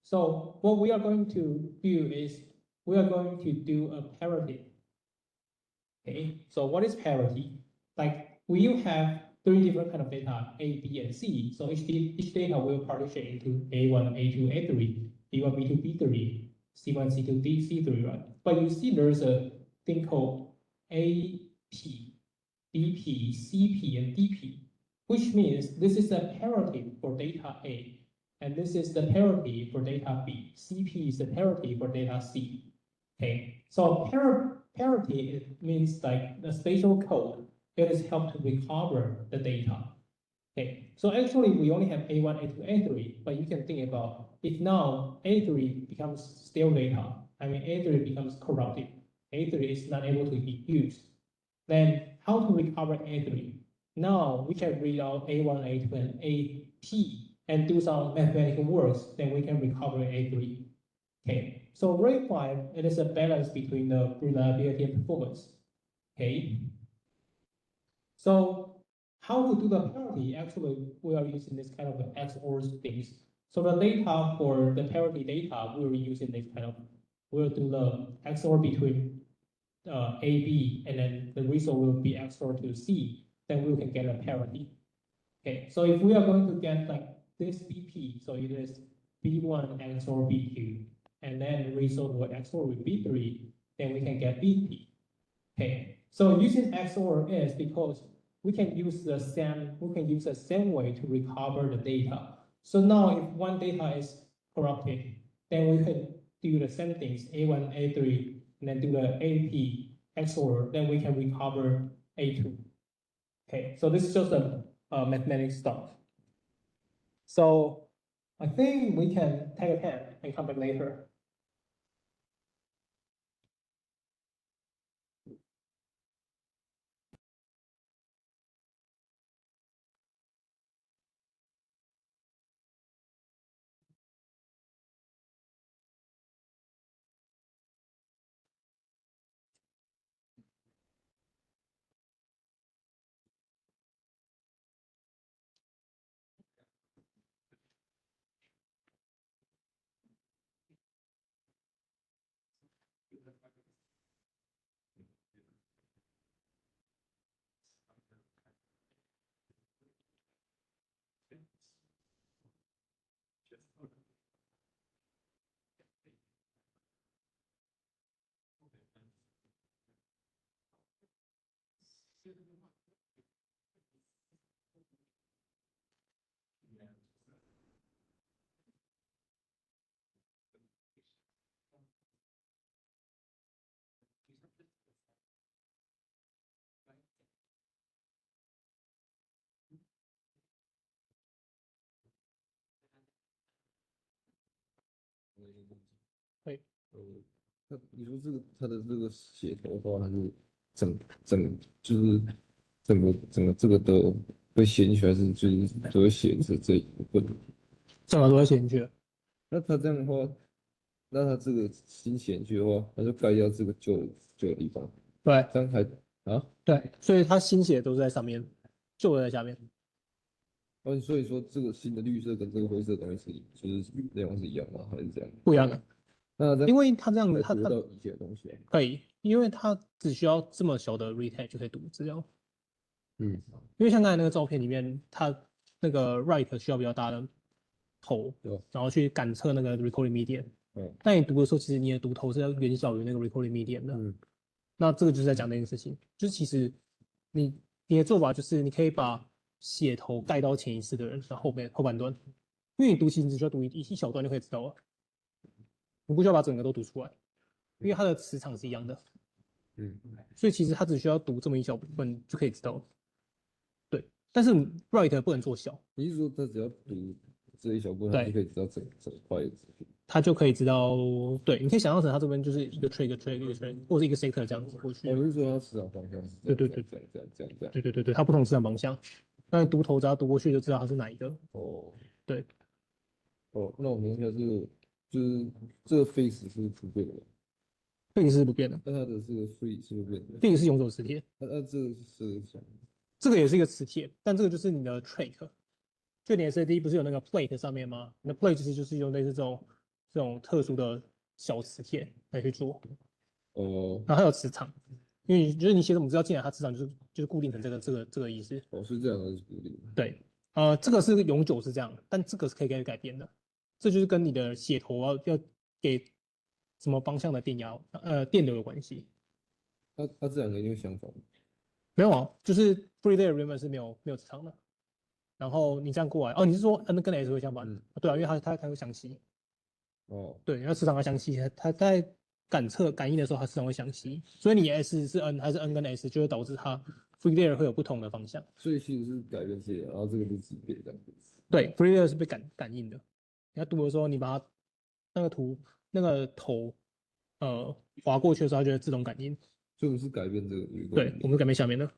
So what we are going to do is we are going to do a parity. Okay, so what is parity? Like we have 3 different kind of data, A, B, and C. So each data will partition into A1, A2, A3, B1, B2, B3, C1, C2, C3, right? But you see there's a thing called AP, BP, CP, and DP, which means this is a parity for data A, and this is the parity for data B. CP is the parity for data C. Okay, so parity means like the spatial code. It is help to recover the data. Okay, so actually we only have A1, A2, A3, but you can think about if now A3 becomes stale data, I mean A3 becomes corrupted, A3 is not able to be used, then how to recover A3? Now we can read out A1, A2, and AP and do some mathematical works, then we can recover A3. Okay, so RAID 5, it is a balance between the reliability and performance. Okay, so how to do the parity? Actually, we are using this kind of XOR things. So the data for the parity data, we're using this kind of, we'll do the XOR between A, B, and then the result will be XOR to C, then we can get a parity. Okay, so if we are going to get like this BP, so it is B1 XOR B2, and then the result will XOR with B3, then we can get BP. Okay, so using XOR is because we can use the same way to recover the data. So now if one data is corrupted, then we can do the same things, A1, A3, and then do the AP XOR, then we can recover A2. Okay, so this is just a mathematics stuff. So I think we can take a pen and come back later.对，你说它的这个写头的话，它是就是整个这个都会写进去，还是就是都会写这一部分？整个都会写进去。那它这样的话，那它这个新写进去的话，它就盖掉这个旧的地方，对这样还啊？对，所以它新写的都是在上面，旧的在下面。哦，所以说这个新的绿色跟这个灰色的东西就是内容是一样吗？还是这样？不一样的，那这因为它这样才它读到以前的东西啊。可以，因为它只需要这么小的 retake 就可以读资料。嗯，因为像刚才那个照片里面，它那个 write 需要比较大的头，对吧？然后去感测那个 recording median。嗯，但你读的时候，其实你的读头是要远小于那个 recording median 的。嗯，那这个就是在讲那件事情，就是其实你的做法就是你可以把写头盖到前一次的人的后半段，因为你读其实只需要读一小段就可以知道了，你不需要把整个都读出来，因为它的磁场是一样的，所以其实它只需要读这么一小部分就可以知道了。对，但是 write 不能做小，你是说他只要读这一小部分，他对就可以知道整块的资讯？它就可以知道，对，你可以想象成它这边就是一个 tray 一个 tray 一个 tray，或者一个 sector 这样子过去。我是说它磁场方向是对，对，它不同磁场方向，那你读头只要读过去就知道它是哪一个。哦对，哦，那我们一下就是这个 face 是不变的，这个是不变的，那它的这个 free 是不变的，这个是永久磁铁，那这个是什么？这个也是一个磁铁，但这个就是你的 tray。就你 SD 不是有那个 plate 上面吗？你的 plate 其实就是用类似这种特殊的小磁铁来去做，哦然后还有磁场，因为就是你写什么资料进来，它磁场就是固定成这个意思。哦，是这样的，是固定的。对，这个是永久是这样，但这个是可以改变的，这就是跟你的写头要给什么方向的电流有关系。它这两个一定相反。没有啊，就是 free layer 原本是没有磁场的，然后你这样过来，哦，你是说 N 跟 S 会相反？对啊，因为它会相吸。哦，对，然后磁场会相吸，它在感应的时候，它磁场会相吸，所以你 S 是 N 还是 N 跟 S，就会导致它 free layer 会有不同的方向。所以其实是改变这个，然后这个是自己变这样子。对，free layer 是被感应的。你要读的时候，你把它那个图那个头划过去的时候，它就会自动感应。所以我们是改变这个结构。对，我们改变下面的。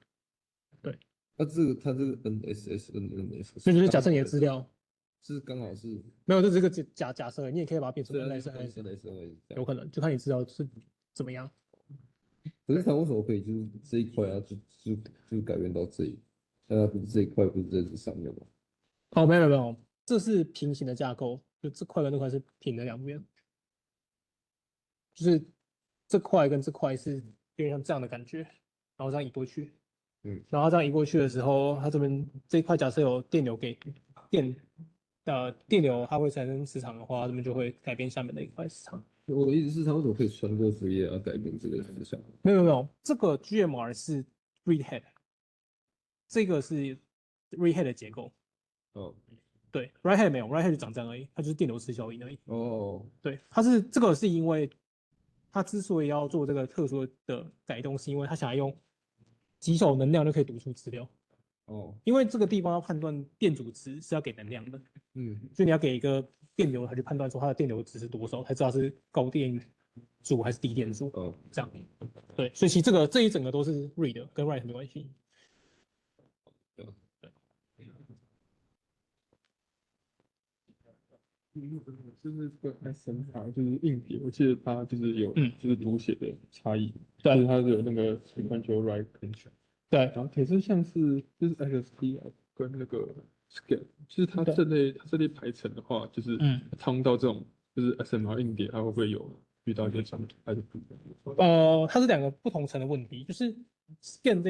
对，那它这个 NSS，所以就是假设你的资料是刚好是，没有，这是个假设，你也可以把它变成虽然 N 是 S S， NSS 这样，有可能就看你资料是怎么样。可是它为什么可以就是这一块啊就改变到这里？但它不是这一块不是在这上面吗？哦，没有，这是平行的架构，就这块跟这块是平的两边，就是这块跟这块是有点像这样的感觉，然后这样移过去，然后这样移过去的时候，它这边这一块假设有电流给电电流，它会产生磁场的话，这边就会改变下面的一块磁场。我的意思是，它为什么可以穿过树叶而改变这个思想？没有，这个 GMR 是 read head，这个是 read head 的结构。哦对，right head 没有，right head 就长这样而已，它就是电流磁效应而已。哦对，这个是因为它之所以要做这个特殊的改动，是因为它想要用几手能量就可以读出资料。哦，因为这个地方要判断电阻值是要给能量的，所以你要给一个电流，它去判断说它的电流值是多少，才知道是高电阻还是低电阻。哦，这样，对，所以其实这一整个都是 read 跟 write 没关系。对，就是这个 SMR 就是硬碟，我记得它就是有就是读写的差异，对就是它有那个 sequential write function，对然后可是像是就是 XSP 啊跟那个 scan，就是它这类排程的话，就是套用到这种就是 SMR 硬碟，它会不会有遇到一些冲突还是不一样？它是两个不同层的问题，就是 scan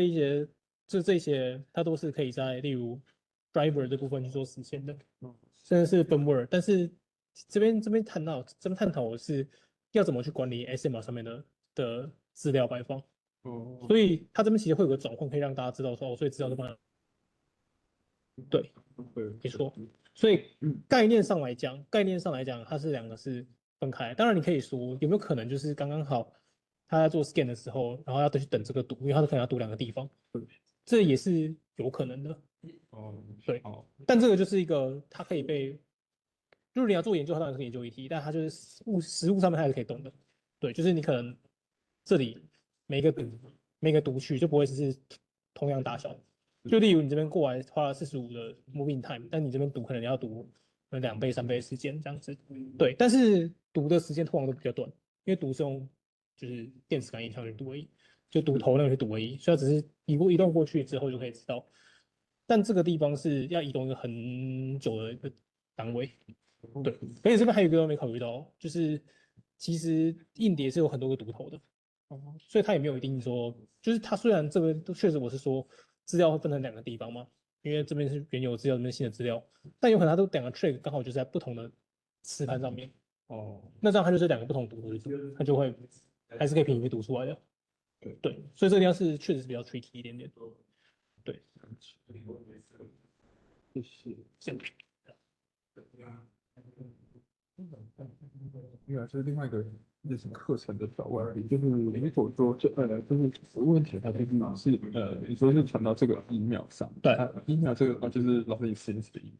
这些，它都是可以在例如 driver 这部分去做实现的，甚至是 firmware。但是这边探讨的是要怎么去管理 SMR 上面的资料摆放。哦，所以它这边其实会有个转换，可以让大家知道说，哦，所以资料这方对，对，没错。所以概念上来讲，它是两个是分开。当然，你可以说有没有可能就是刚刚好他在做 scan 的时候，然后要去等这个读，因为他可能要读两个地方，这也是有可能的。哦，对，好，但这个就是一个它可以被，就是你要做研究，它当然是研究议题，但它就是实物上面它还是可以动的。对，就是你可能这里每个读取就不会是同样大小。就例如你这边过来花了45的 moving time，但你这边读可能要读2倍、3倍的时间这样子。对，但是读的时间通常都比较短，因为读是用就是电磁感应上去读而已，就读头那个去读而已，所以它只是移动过去之后就可以知道。但这个地方是要移动一个很久的一个单位。对，而且这边还有一个没考虑到，就是其实硬碟是有很多个读头的，所以它也没有一定说，就是它虽然这边都确实我是说资料会分成两个地方嘛，因为这边是原有资料，这边新的资料，但有可能它都两个 track 刚好就是在不同的磁盘上面，那这样它就是两个不同读头，它就会还是可以平行读出来的。对，所以这个地方是确实是比较 tricky 一点点。对，谢谢。这样这是另外一个就是课程的小问题，就是如果说就是问题它就是你说是传到这个 email 上，对，email 这个的话就是老师你实验室的 email，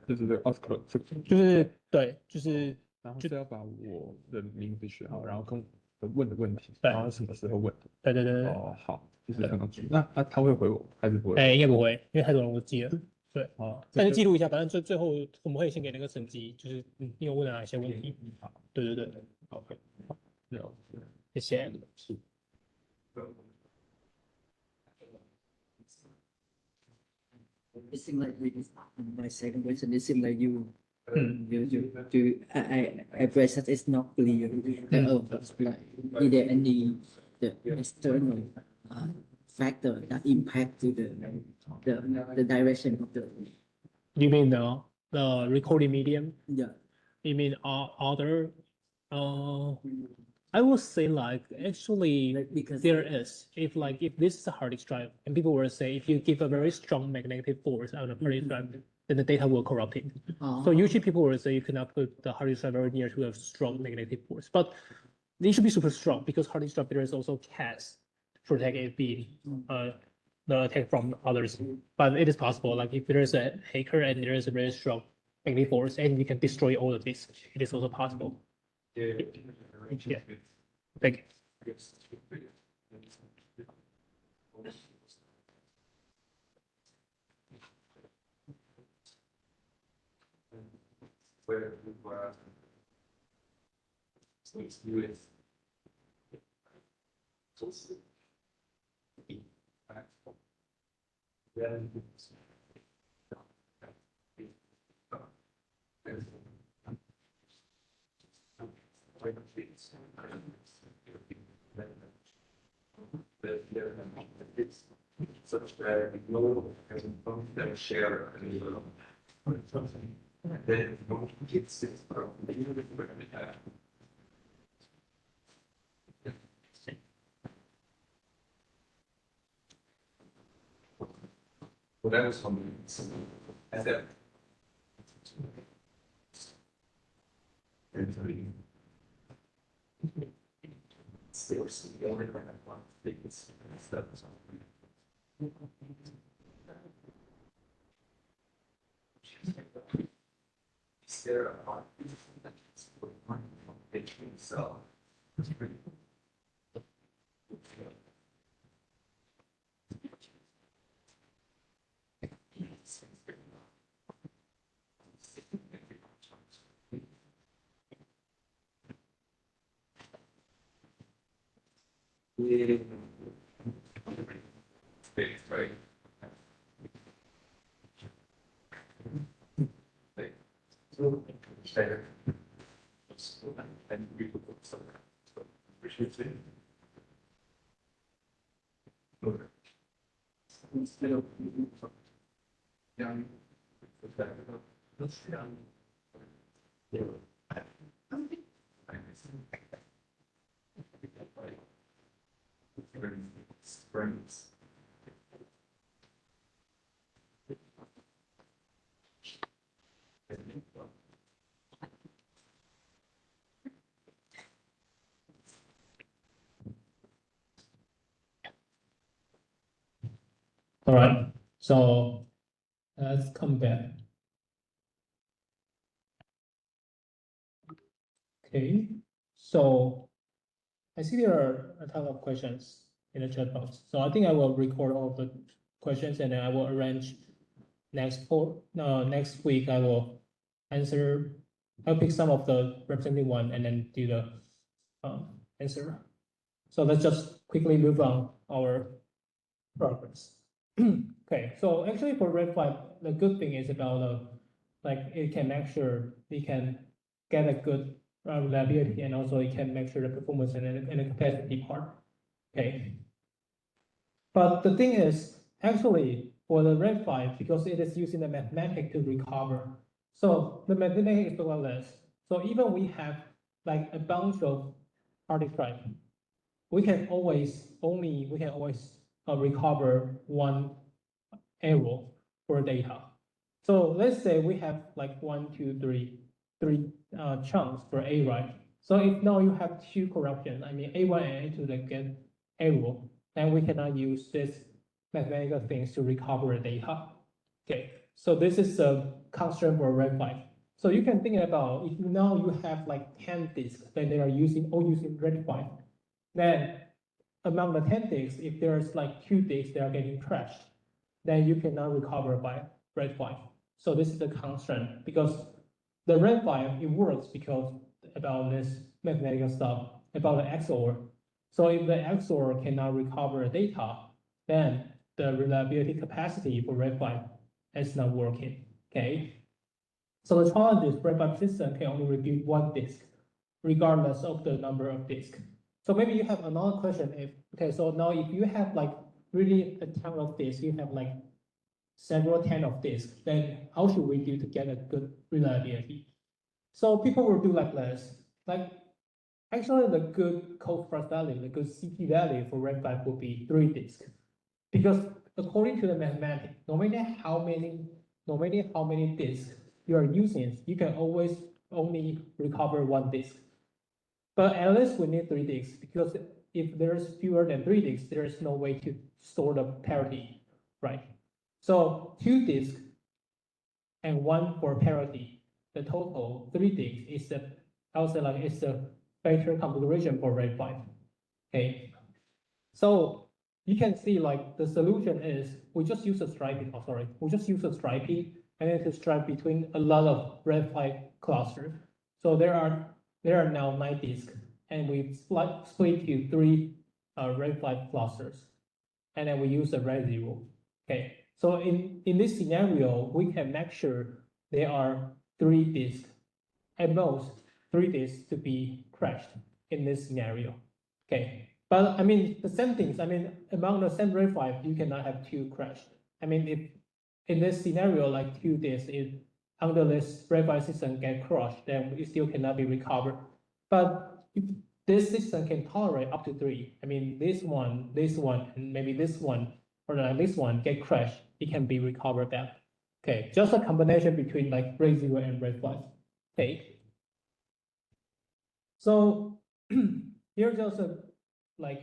就是这个 article 这个，就是对，就是然后是要把我的名字学好，然后跟我问的问题，对然后什么时候问。对，哦，好，就是可能那他会回我还是不会？哎，应该不会，因为太多人忘记了。对，哦，但是记录一下，反正最后我们会先给那个成绩，就是你有问了哪些问题。好，对，好，OK，好，了解。谢谢。是。It seems like my second question. It seems like you I address that it's not clear. Like, is there any the external factor that impact to the direction of the You mean the recording medium? yeah You mean other? I would say like actually because there is. If this is a hard disk drive, and people will say if you give a very strong magnetic force on a hard disk drive, then the data will corrupt it. So usually people will say you cannot put the hard disk drive very near to a strong magnetic force, but they should be super strong because hard disk drive there is also CAS to protect it being the attack from others. But it is possible, like if there is a hacker and there is a very strong magnetic force and you can destroy all the disks, it is also possible. Yeah. Thank you. Where we were with such that no can share any then no kids from the well, that was something as that still the only thing I want to think is that is there a part that's between so right. So, better. And we could put some. Appreciate it. Okay. Instead of. Yeah. Yeah. Springs. All right, so let's come back. Okay, so I see there are a ton of questions in the chat box. So I think I will record all of the questions and then I will arrange next week. I will answer. I'll pick some of the representing one and then do the answer. So let's just quickly move on our progress. Okay, so actually for Red 5, the good thing is about like it can make sure we can get a good reliability and also it can make sure the performance and the capacity part. Okay. But the thing is, actually, for the Red 5, because it is using the mathematics to recover, so the mathematics is like this. So even we have like a bunch of hard disk drive, we can always recover one error for data. So let's say we have like three chunks for A, right? So if now you have two corruptions, I mean A1 and A2 that get error, then we cannot use this mathematical things to recover data. Okay, so this is a constraint for red 5. So you can think about if now you have like 10 disks, then they are all using red 5. Then among the 10 disks, if there's like 2 disks that are getting crashed, then you cannot recover by red 5. So this is the constraint because the red 5, it works because about this mathematical stuff, about the XOR. So if the XOR cannot recover data, then the reliability capacity for red 5 is not working, okay? So the challenge is red 5 system can only rebuild one disk, regardless of the number of disks. So maybe you have another question if, okay, so now if you have like really a ton of disks, you have like several 10 of disks, then how should we do to get a good reliability? So people will do like this, like actually the good cost price value, the good CP value for red 5 would be 3 disks. Because according to the mathematics, no matter how many disks you are using, you can always only recover one disk. But at least we need 3 disks because if there's fewer than 3 disks, there is no way to store the parity, right? So 2 disks and 1 for parity. The total 3 disks is the, I would say like it's a better configuration for RAID 5. Okay. So you can see like the solution is we just use a striping, we just use a striping and then to stripe between a lot of RAID 5 clusters. So there are now 9 disks and we split to 3 RAID 5 clusters. And then we use a RAID 0. Okay. So in this scenario, we can make sure there are 3 disks, at most 3 disks to be crashed in this scenario. Okay. But I mean, the same things, I mean, among the same RAID 5, you cannot have 2 crashed. I mean, if in this scenario, like 2 disks is under this RAID 5 system get crushed, then it still cannot be recovered. But if this system can tolerate up to 3, I mean, this one, and maybe this one, or like this one get crashed, it can be recovered back. Okay, just a combination between like RAID 0 and RAID 5. Okay. So here's just a like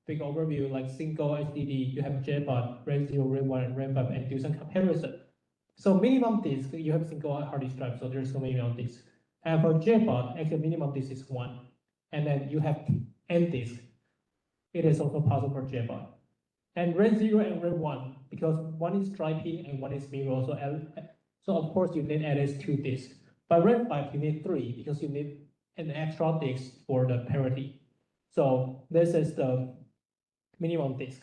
big overview, like single HDD, you have JBOD, RAID 0, RAID 1, and RAID 5, and do some comparison. So minimum disk, you have single hard disk drive, so there's no minimum disk. And for JBOD, actually minimum disk is 1. And then you have N disk. It is also possible for JBOD. And RAID 0 and RAID 1, because one is striping and one is mirror, so of course you need at least 2 disks. But RAID 5, you need 3 because you need an extra disk for the parity. So this is the minimum disk.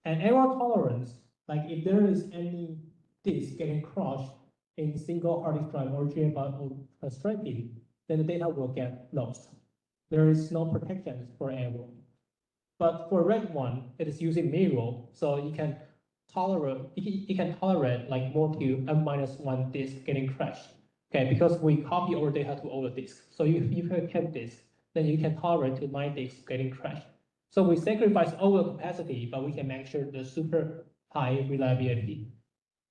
And error tolerance, like if there is any disk getting crushed in single hard disk drive or JBOD or striping, then the data will get lost. There is no protection for error. But for RAID 1, it is using mirror, so it can tolerate like more to n-1 disk getting crashed. Okay, because we copy our data to all the disks. So if you have 10 disks, then you can tolerate to 9 disks getting crashed. So we sacrifice all the capacity, but we can make sure the super high reliability.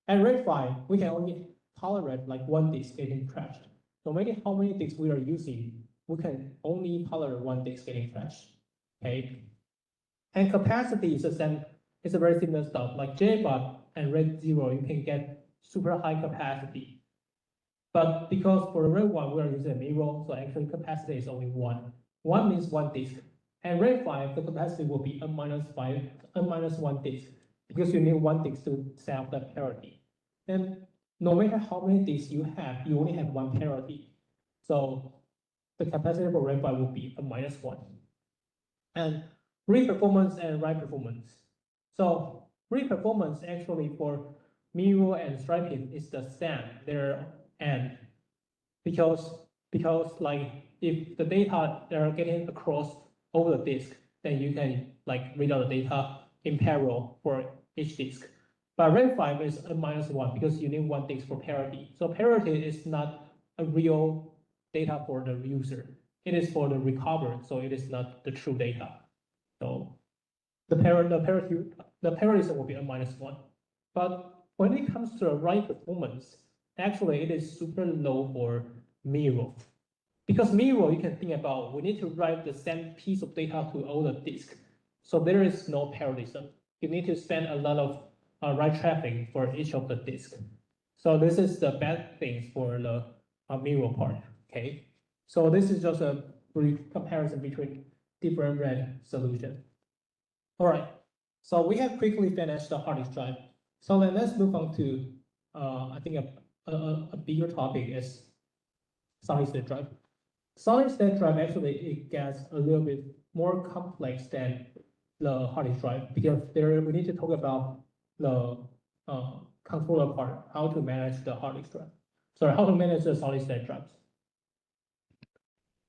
At RAID 5, we can only tolerate like 1 disk getting crashed. No matter how many disks we are using, we can only tolerate 1 disk getting crashed. Okay. And capacity is the same, it's a very similar stuff. Like JBOD and RAID 0, you can get super high capacity. But because for RAID 1, we are using a mirror, so actually capacity is only 1. 1 means 1 disk. And RAID 5, the capacity will be n-1 disk, because you need 1 disk to set up the parity. And no matter how many disks you have, you only have 1 parity. So the capacity for RAID 5 will be n-1. And read performance and write performance. So read performance actually for mirror and striping is the same there, and because because like if the data they are getting across over the disk, then you can like read out the data in parallel for each disk. But RAID 5 is a -1 because you need one disk for parity. So parity is not a real data for the user. It is for the recover, so it is not the true data. So the parallelism will be a -1. But when it comes to the write performance, actually it is super low for mirror. Because mirror, you can think about, we need to write the same piece of data to all the disk. So there is no parallelism. You need to send a lot of write traffic for each of the disk. So this is the bad things for the mirror part, okay? So this is just a brief comparison between different RAID solutions. All right, so we have quickly finished the hard disk drive. So then let's move on to, I think a bigger topic is solid state drive. Solid state drive actually it gets a little bit more complex than the hard disk drive because there we need to talk about the controller part, how to manage the hard disk drive. Sorry, how to manage the solid state drives.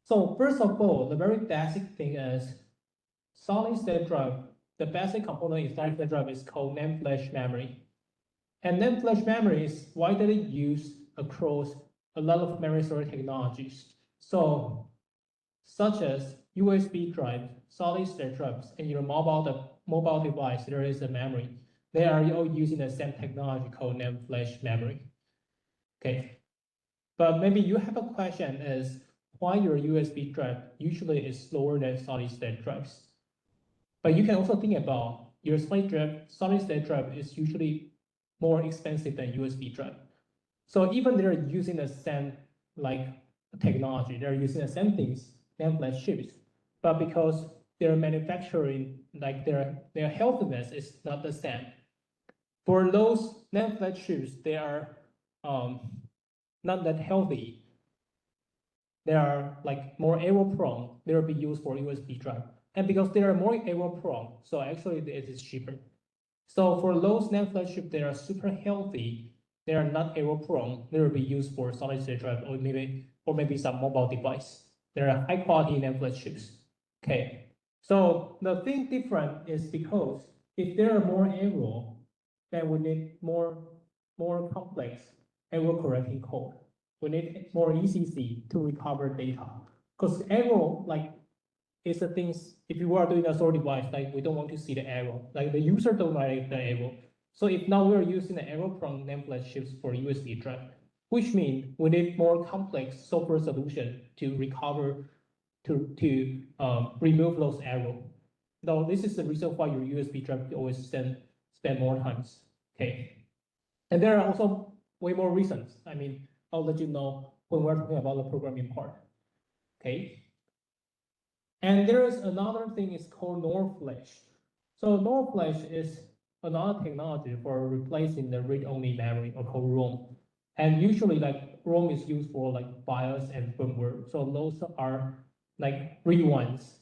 So first of all, the very basic thing is solid state drive. The basic component in solid state drive is called NAND flash memory. And NAND flash memory is widely used across a lot of memory storage technologies. So, such as USB drive, solid state drives, and your mobile device, there is a memory. They are all using the same technology called NAND flash memory. Okay. But maybe you have a question is why your USB drive usually is slower than solid state drives. But you can also think about your solid state drive is usually more expensive than USB drive. So even they're using the same like technology, they're using the same things, NAND flash chips, but because their manufacturing, like their healthiness is not the same. For those NAND flash chips, they are not that healthy. They are like more error prone. They will be used for USB drive. And because they are more error prone, so actually it is cheaper. So for those NAND flash chips, they are super healthy. They are not error prone. They will be used for solid state drive or maybe some mobile device. They are high quality NAND flash chips. Okay. So the thing different is because if there are more error, then we need more complex error correcting code. We need more ECC to recover data. Because error, like, is the things, if you are doing a storage device, like we don't want to see the error. Like the user don't like the error. So if now we're using the error-prone NAND flash chips for USB drive, which means we need more complex software solution to recover, to remove those errors. Now this is the reason why your USB drive always spend more times. Okay, and there are also way more reasons. I mean, I'll let you know when we're talking about the programming part. Okay. And there is another thing is called NOR flash. So NOR flash is another technology for replacing the read-only memory or called ROM. And usually like ROM is used for like BIOS and firmware. So those are like write ones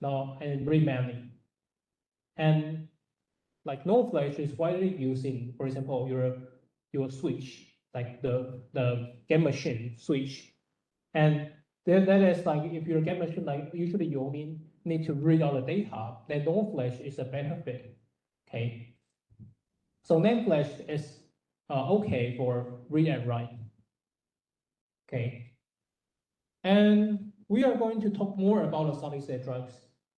now and read memory. And like NOR flash is widely used in, for example, your switch, like the game machine switch. And that is like if your game machine, like usually you only need to read all the data, then NOR flash is a benefit. Okay. So NAND flash is okay for read and write. Okay. And we are going to talk more about the solid state drives.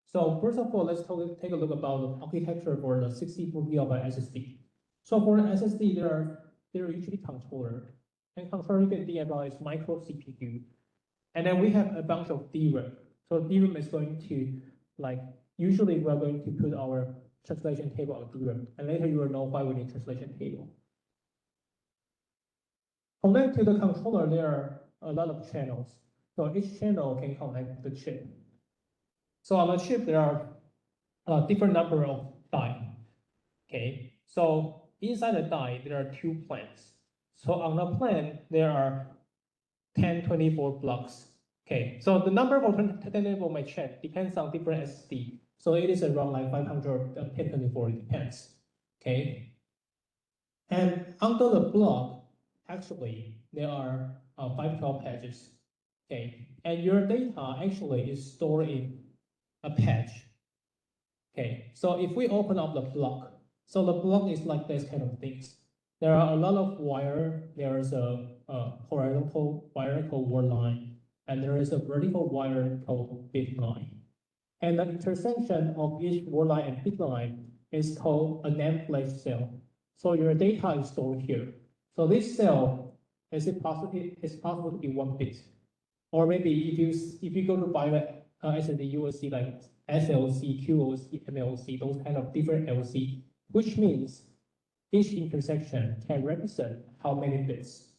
So first of all, let's take a look about the architecture for the 64GB SSD. So for the SSD, there are usually controller. And controller you can think about is micro CPU. And then we have a bunch of DRAM. So DRAM is going to, like, usually we're going to put our translation table on DRAM. And later you will know why we need translation table. Connect to the controller, there are a lot of channels. So each channel can connect the chip. So on the chip, there are a different number of die. Okay, so inside the die, there are 2 planes. So on the plane, there are 1024 blocks. Okay, so the number of 1024 may change, depends on different SSD. So it is around like 500 or 1024, it depends. Okay, and under the block, actually there are 512 pages. Okay, and your data actually is stored in a page. Okay, so if we open up the block, so the block is like this kind of things. There are a lot of wire. There is a horizontal wire called word line, and there is a vertical wire called bit line. And the intersection of each word line and bit line is called a NAND flash cell. So your data is stored here. So this cell is possible to be 1 bit, or maybe if you go to buy the SSD, you will see like SLC, QLC, MLC, those kind of different LC, which means each intersection can represent how many bits.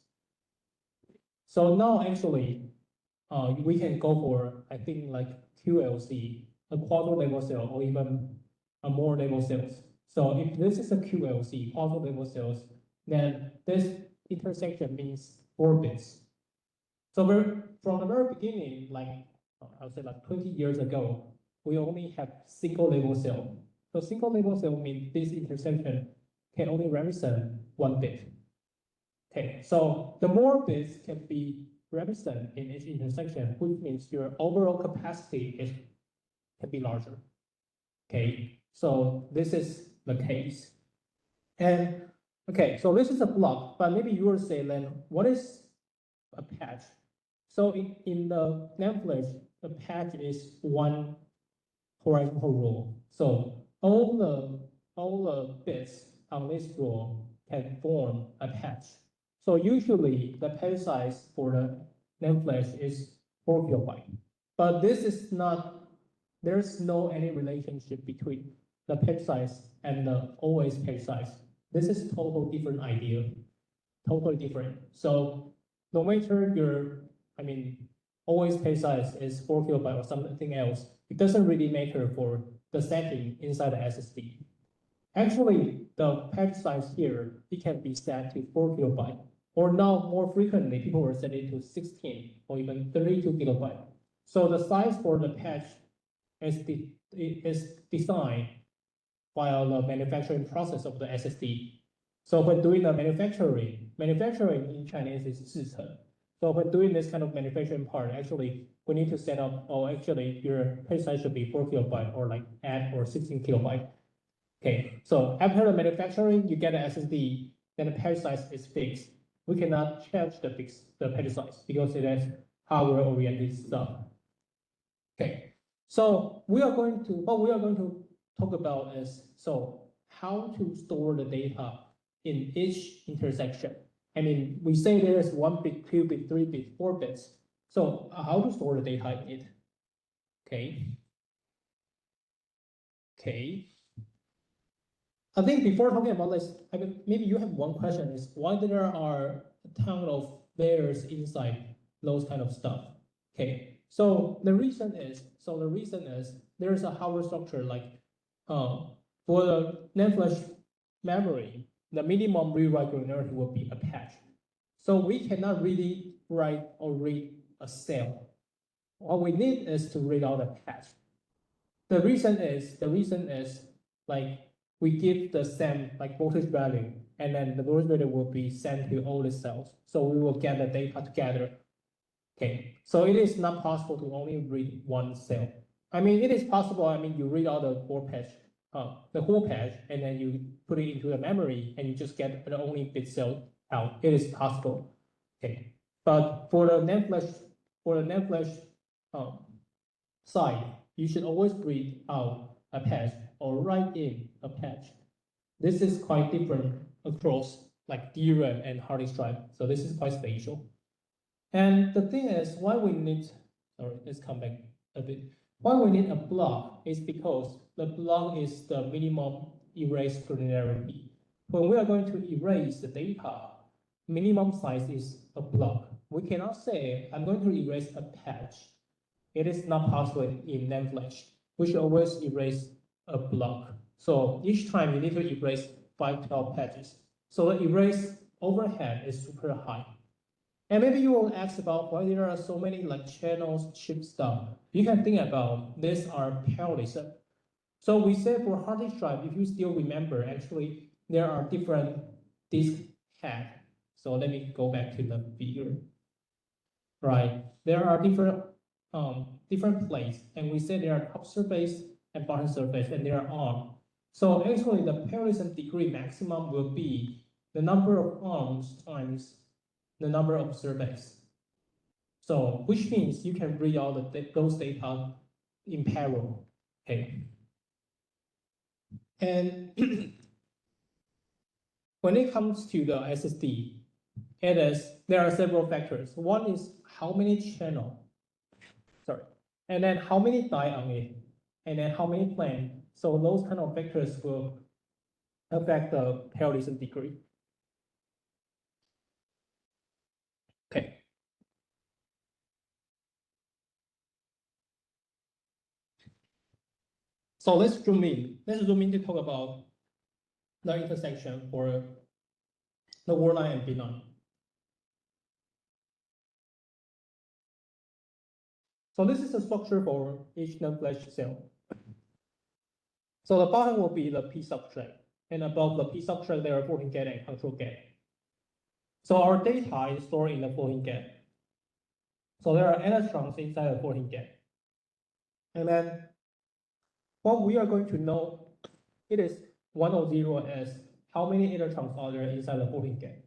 So now actually, we can go for, I think, like QLC, a quarter level cell, or even a more level cells. So if this is a QLC, quarter level cells, then this intersection means 4 bits. So from the very beginning, like I would say like 20 years ago, we only have single level cell. So single level cell means this intersection can only represent 1 bit. Okay, so the more bits can be represented in each intersection, which means your overall capacity can be larger. Okay, so this is the case. And okay, so this is a block, but maybe you will say then, what is a patch? So in the NAND flash, the patch is one horizontal row. So all the bits on this row can form a patch. So usually the page size for the NAND flash is 4 kilobyte. But this is not, there's no any relationship between the page size and the OS page size. This is totally different idea, totally different. So no matter your, OS page size is 4 kilobyte or something else, it doesn't really matter for the setting inside the SSD. Actually, the page size here, it can be set to 4 kilobyte, or now more frequently, people will set it to 16 or even 32 kilobyte. So the size for the patch is designed while the manufacturing process of the SSD. So when doing the manufacturing in Chinese is 制程. So when doing this kind of manufacturing part, actually, we need to set up, actually, your page size should be 4 kilobyte or like 8 or 16 kilobyte. Okay, so after the manufacturing, you get an SSD, then the page size is fixed. We cannot change the page size because it is hardware-oriented stuff. Okay, so what we are going to talk about is, so how to store the data in each intersection. We say there's 1 bit, 2 bit, 3 bit, 4 bits. So how to store the data in it? Okay. I think before talking about this, maybe you have one question is why there are a ton of layers inside those kind of stuff. Okay, so the reason is there's a hardware structure like for the NAND flash memory, the minimum rewrite granularity will be a patch. So we cannot really write or read a cell. What we need is to read out a patch. The reason is like we give the same like voltage value, and then the voltage value will be sent to all the cells. So we will get the data together. Okay, so it is not possible to only read one cell. It is possible. You read out the whole patch, and then you put it into the memory, and you just get the only bit cell out. It is possible. Okay, but for the NAND flash side, you should always read out a patch or write in a patch. This is quite different across like DRAM and hard disk drive. So this is quite spatial. And the thing is, why we need, let's come back a bit. Why we need a block is because the block is the minimum erase granularity. When we are going to erase the data, minimum size is a block. We cannot say, I'm going to erase a patch. It is not possible in NAND flash. We should always erase a block. So each time you need to erase 512 patches. So the erase overhead is super high. And maybe you will ask about why there are so many like channels, chip stuff. You can think about these are parallelism. So we say for hard disk drive, if you still remember, actually there are different disk head. So let me go back to the figure. Right, there are different plates, and we say there are top surface and bottom surface, and there are arm. So actually, the parallelism degree maximum will be the number of arms times the number of surface. So which means you can read all those data in parallel. Okay. And when it comes to the SSD, there are several factors. One is how many channel, and then how many die on it, and then how many plane. So those kind of factors will affect the parallelism degree. Okay. So let's zoom in. Let's zoom in to talk about the intersection for the word line and bit line. So this is the structure for each NAND flash cell. So the bottom will be the P substrate, and above the P substrate there are floating gate and control gate. So our data is stored in the floating gate. So there are electrons inside the floating gate. And then what we are going to know, it is 1 or 0 as how many electrons are there inside the floating gate.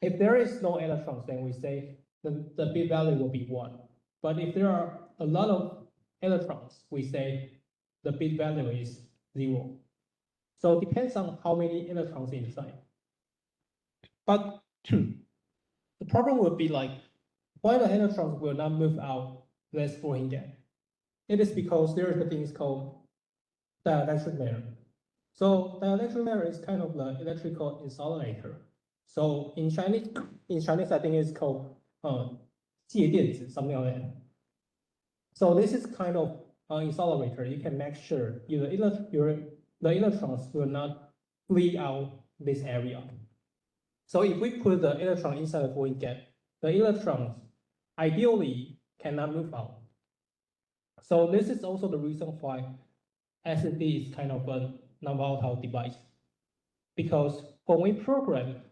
If there is no electrons, then we say the bit value will be 1. But if there are a lot of electrons, we say the bit value is 0. So it depends on how many electrons inside. But the problem would be like, why the electrons will not move out this floating gate? It is because there is a thing called dielectric layer. So dielectric layer is kind of the electrical insulator. So in Chinese I think it's called 介电子, something like that. So this is kind of insulator. You can make sure the electrons will not flee out this area. So if we put the electron inside the void gate, the electrons ideally cannot move out. So this is also the reason why SSD is kind of a non-volatile device. Because when we program,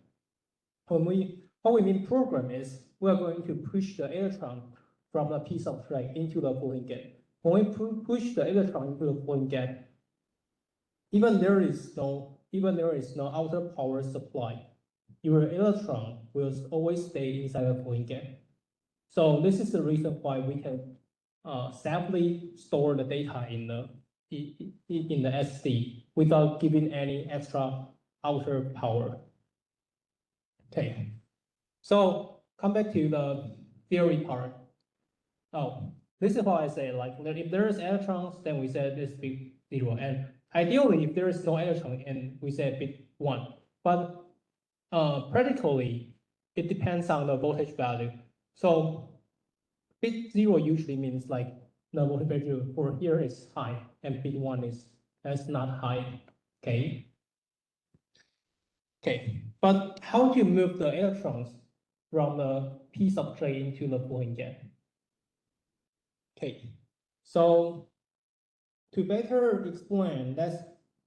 what we mean program is we're going to push the electron from the P substrate into the floating gate. When we push the electron into the floating gate, even there is no outer power supply, your electron will always stay inside the floating gate. So this is the reason why we can safely store the data in the SSD without giving any extra outer power. Okay, so come back to the theory part. Oh, this is what I say, like if there is electrons, then we say this bit 0. And ideally, if there is no electron, and we say bit 1. But practically, it depends on the voltage value. So bit 0 usually means like the voltage value for here is high, and bit 1 is not high. Okay. Okay, but how to move the electrons from the P substrate into the floating gate? Okay, so to better explain, let's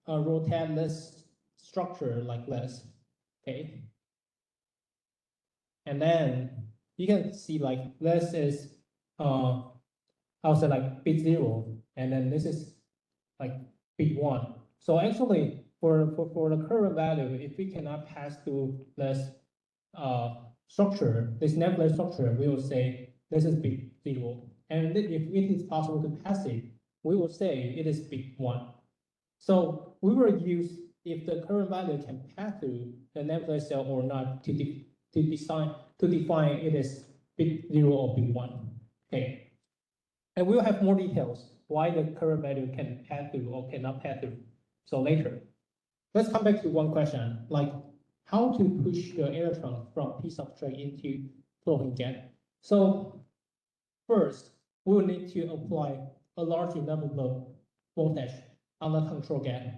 rotate this structure like this. Okay, and then you can see like this is also like bit 0, and then this is like bit 1. So actually, for the current value, if we cannot pass through this structure, this nevertheless structure, we will say this is bit 0. And if it is possible to pass it, we will say it is bit 1. So we will use if the current value can pass through the nevertheless cell or not to define it as bit 0 or bit 1. Okay. And we'll have more details why the current value can pass through or cannot pass through. So later. Let's come back to one question, like how to push the electron from P substrate into floating gate. So first, we will need to apply a large level of voltage on the control gate.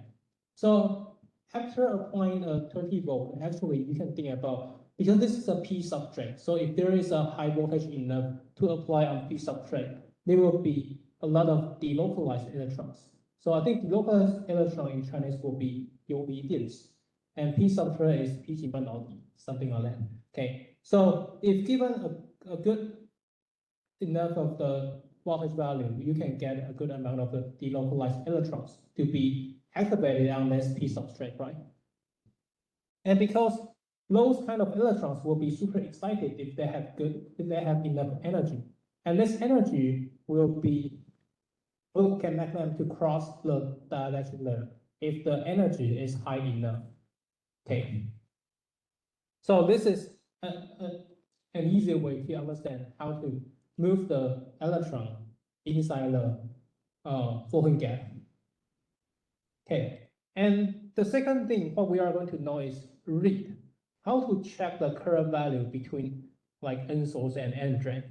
So after applying a 20 volt, actually you can think about, because this is a P substrate, so if there is a high voltage enough to apply on P substrate, there will be a lot of delocalized electrons. So I think delocalized electron in Chinese will be 游离电子, and P substrate is 批级半导体. something like that. Okay, so if given a good enough of the voltage value, you can get a good amount of the delocalized electrons to be activated on this p substrate, right? And because those kind of electrons will be super excited if they have enough energy, and this energy can make them to cross the dielectric layer if the energy is high enough. Okay, so this is an easier way to understand how to move the electron inside the floating gap. Okay, and the second thing what we are going to know is read. How to check the current value between like N source and N drain.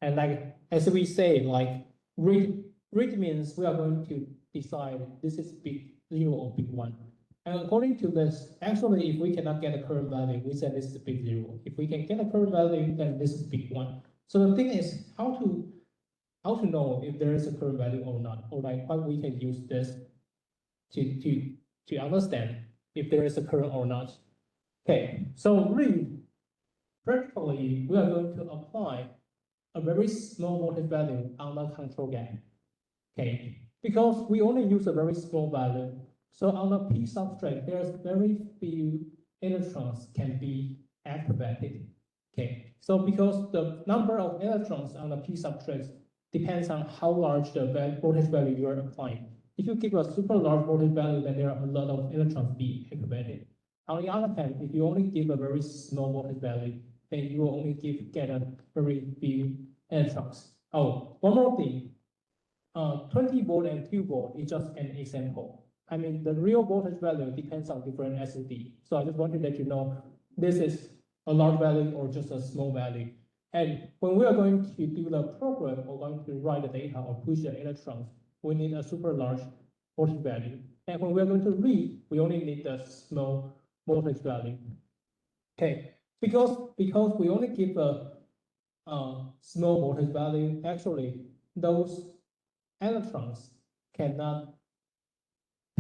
And like as we say, like read means we are going to decide this is big 0 or big 1. And according to this, actually, if we cannot get a current value, we say this is big 0. If we can get a current value, then this is big 1. So the thing is how to know if there is a current value or not, or like what we can use this to understand if there is a current or not. Okay, so read, practically, we are going to apply a very small voltage value on the control gap. Okay, because we only use a very small value. So on the p substrate, there's very few electrons can be activated. Okay, so because the number of electrons on the p substrate depends on how large the voltage value you are applying. If you give a super large voltage value, then there are a lot of electrons being activated. On the other hand, if you only give a very small voltage value, then you will only get a very few electrons. Oh, one more thing. 20 volt and 2 volt is just an example. I mean, the real voltage value depends on different SSD. So I just want to let you know this is a large value or just a small value. And when we are going to do the program or going to write the data or push the electrons, we need a super large voltage value. And when we are going to read, we only need the small voltage value. Okay, because we only give a small voltage value, actually those electrons cannot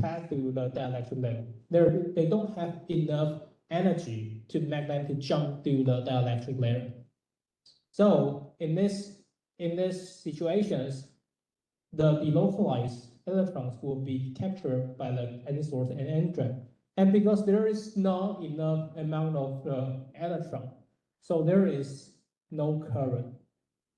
pass through the dielectric layer. They don't have enough energy to make them to jump through the dielectric layer. So in this situations, the delocalized electrons will be captured by the N source and N drain. And because there is not enough amount of electron, so there is no current.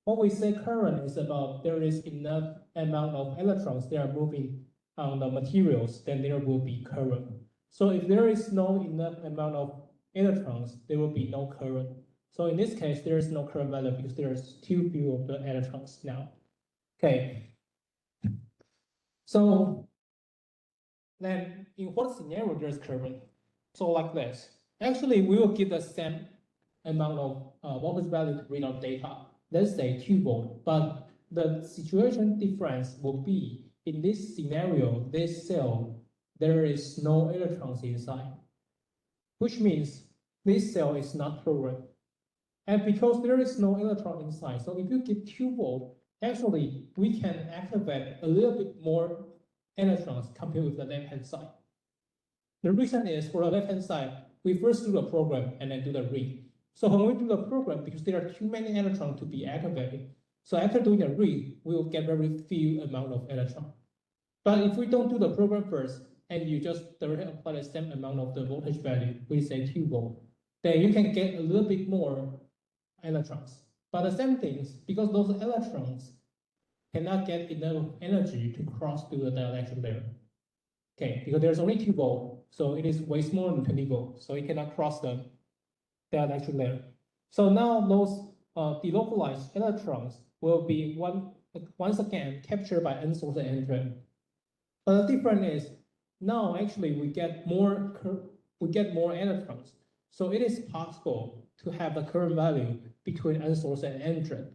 What we say current is about there is enough amount of electrons that are moving on the materials, then there will be current. So if there is no enough amount of electrons, there will be no current. So in this case, there is no current value because there is too few of the electrons now. Okay. So then in what scenario there's current? So like this. Actually, we will give the same amount of voltage value to read our data. Let's say 2 volt, but the situation difference will be in this scenario, this cell, there is no electrons inside, which means this cell is not programmed. And because there is no electron inside, so if you give 2 volt, actually we can activate a little bit more electrons compared with the left-hand side. The reason is for the left-hand side, we first do the program and then do the read. So when we do the program, because there are too many electrons to be activated, so after doing the read, we will get very few amount of electron. But if we don't do the program first, and you just directly apply the same amount of the voltage value, we say 2 volt, then you can get a little bit more electrons. But the same things, because those electrons cannot get enough energy to cross through the dielectric layer. Okay, because there's only 2 volt, so it is way smaller than 20 volt, so it cannot cross the dielectric layer. So now those delocalized electrons will be once again captured by N source and N drain. But the difference is now actually we get more electrons, so it is possible to have the current value between N source and N drain.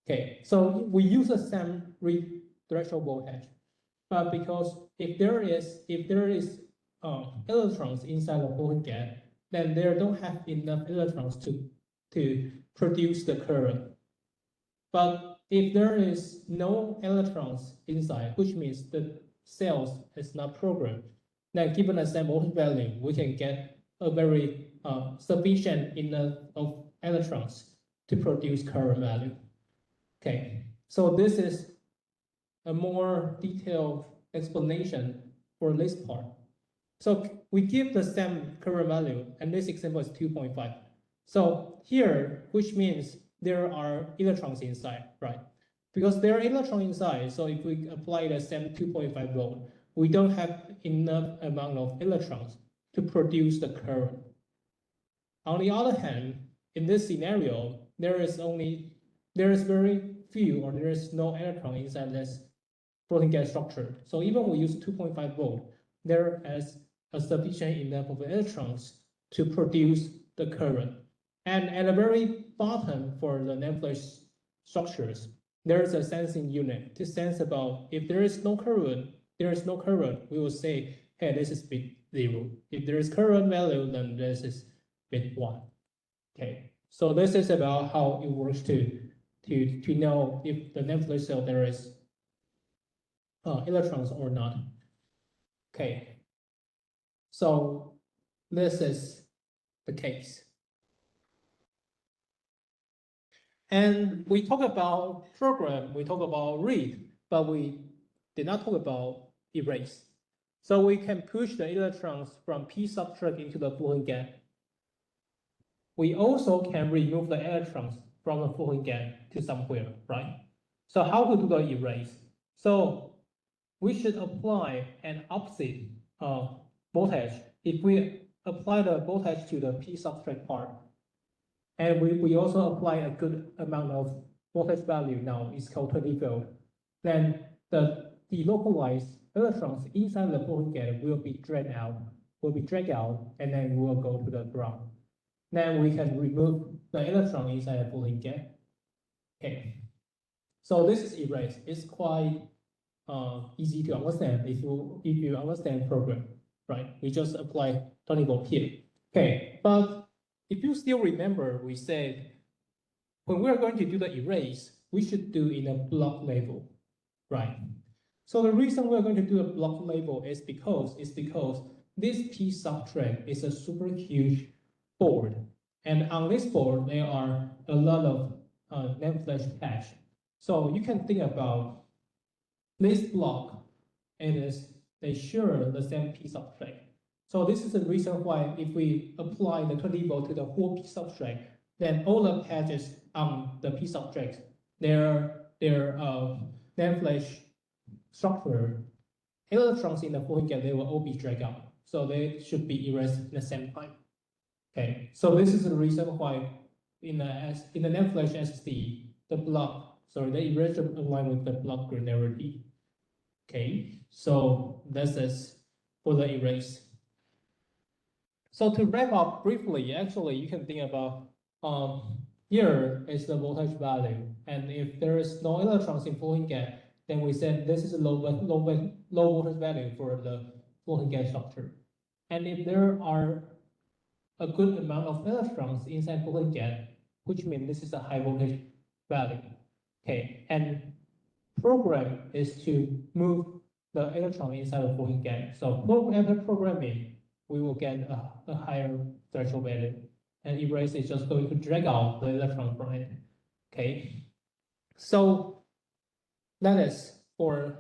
Okay, so we use the same read threshold voltage, but because if there is electrons inside the voltage gap, then there don't have enough electrons to produce the current. But if there is no electrons inside, which means the cells is not programmed, then given the same voltage value, we can get a very sufficient enough of electrons to produce current value. Okay, so this is a more detailed explanation for this part. So we give the same current value, and this example is 2.5. So here, which means there are electrons inside, right? Because there are electrons inside, so if we apply the same 2.5 volt, we don't have enough amount of electrons to produce the current. On the other hand, in this scenario, there is very few or there is no electron inside this floating gate structure. So even we use 2.5 volt, there is a sufficient enough of electrons to produce the current. And at the very bottom for the NAND flash structures, there is a sensing unit to sense about if there is no current, we will say, hey, this is bit 0. If there is current value, then this is bit 1. Okay, so this is about how it works to know if the NAND flash cell there is electrons or not. Okay, so this is the case. And we talk about program, we talk about read, but we did not talk about erase. So we can push the electrons from P substrate into the floating gate. We also can remove the electrons from the floating gate to somewhere, right? So how to do the erase? So we should apply an opposite voltage. If we apply the voltage to the P substrate part, and we also apply a good amount of voltage value now, it's called 20 volt, then the delocalized electrons inside the floating gate will be dragged out, and then will go to the ground. Then we can remove the electron inside the floating gate. Okay, so this is erase. It's quite easy to understand if you understand program, right? We just apply 20 volt here. Okay, but if you still remember, we said when we are going to do the erase, we should do in a block level, right? So the reason we're going to do a block level is because this P substrate is a super huge board, and on this board there are a lot of NAND flash patch. So you can think about this block, it is they share the same P substrate. So this is the reason why if we apply the 20 volt to the whole P substrate, then all the patches on the P substrate, their NAND flash structure, electrons in the floating gate, they will all be dragged out. So they should be erased at the same time. Okay, so this is the reason why in the NAND flash SSD, the erasure align with the block granularity. Okay, so this is for the erase. So to wrap up briefly, actually you can think about here is the voltage value, and if there is no electrons in floating gate, then we said this is a low voltage value for the floating gate structure. And if there are a good amount of electrons inside floating gate, which means this is a high voltage value. Okay, and program is to move the electron inside the floating gate. So after programming, we will get a higher threshold value, and erase is just going to drag out the electron from it. Okay, so that is for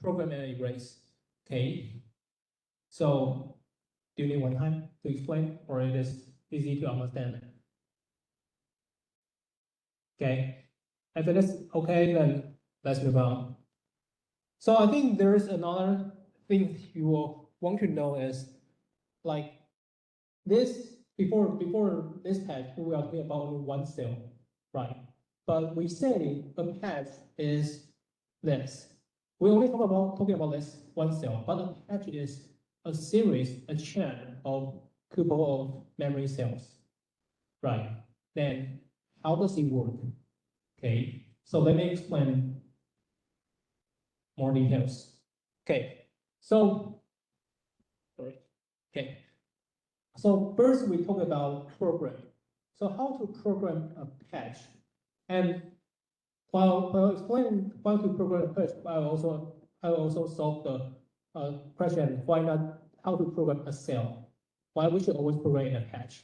program and erase. Okay, so do you need one time to explain, or it is easy to understand? Okay, if it is okay, then let's move on. So I think there is another thing you will want to know is like this before this patch we are talking about only one cell, right? But we say a patch is this. We only talking about this one cell, but a patch is a series, a chain of couple of memory cells, right? Then how does it work? Okay, so let me explain more details. Okay, so so first we talk about program. So how to program a patch, and while explaining how to program a patch, I will also solve the question why not how to program a cell. Why we should always program a patch.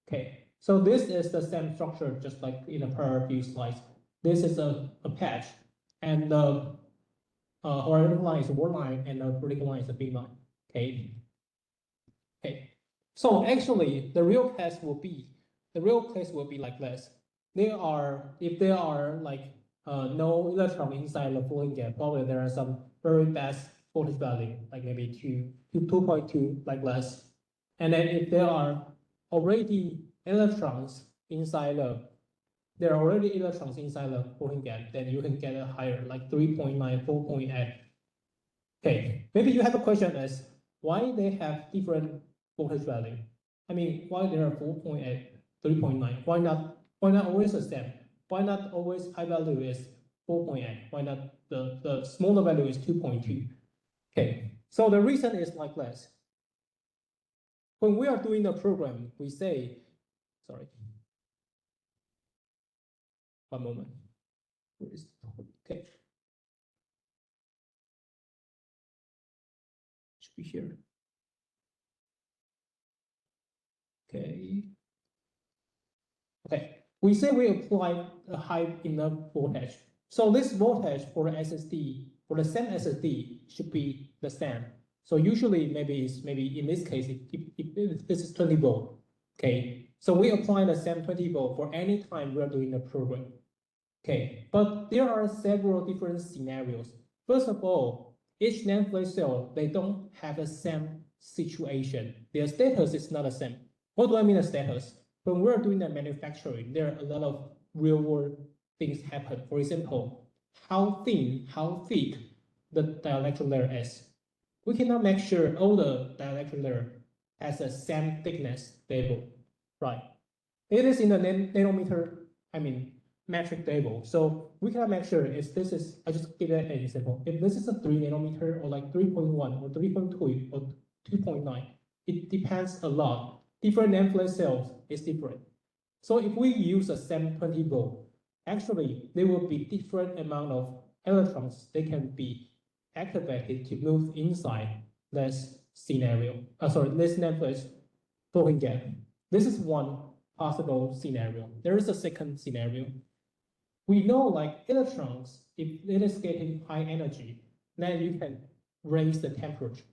Okay, so this is the same structure, just like in the prior few slides. This is a patch, and the horizontal line is a word line, and the vertical line is a big line. Okay. Okay. So actually, the real case will be like this. If there are like no electron inside the Fulling gap, probably there are some very fast voltage value, like maybe 2.2 like this. And then if there are already electrons inside the Fulling gap, then you can get a higher, like 3.9, 4.8. Okay, maybe you have a question as why they have different voltage value. I mean, why there are 4.8, 3.9? Why not always the same? Why not always high value is 4.8? Why not the smaller value is 2.2? Okay, so the reason is like this. When we are doing the program, we say, sorry, one moment. Where is okay. Should be here. Okay. Okay, we say we apply a high enough voltage. So this voltage for the SSD, for the same SSD, should be the same. So usually maybe in this case, this is 20 volt. Okay, so we apply the same 20 volt for any time we are doing the program. Okay, but there are several different scenarios. First of all, each NAND flash cell, they don't have the same situation. Their status is not the same. What do I mean the status? When we're doing the manufacturing, there are a lot of real world things happen. For example, how thin, how thick the dielectric layer is. We cannot make sure all the dielectric layer has the same thickness table, right? It is in the nanometer, metric table. So we cannot make sure if this is, I just give an example. If this is a 3 nanometer or like 3.1 or 3.2 or 2.9, it depends a lot. Different NAND flash cells is different. So if we use the same 20 volt, actually there will be different amount of electrons they can be activated to move inside this scenario. This NAND flash Fulling gap. This is one possible scenario. There is a second scenario. We know like electrons, if it is getting high energy, then you can raise the temperature.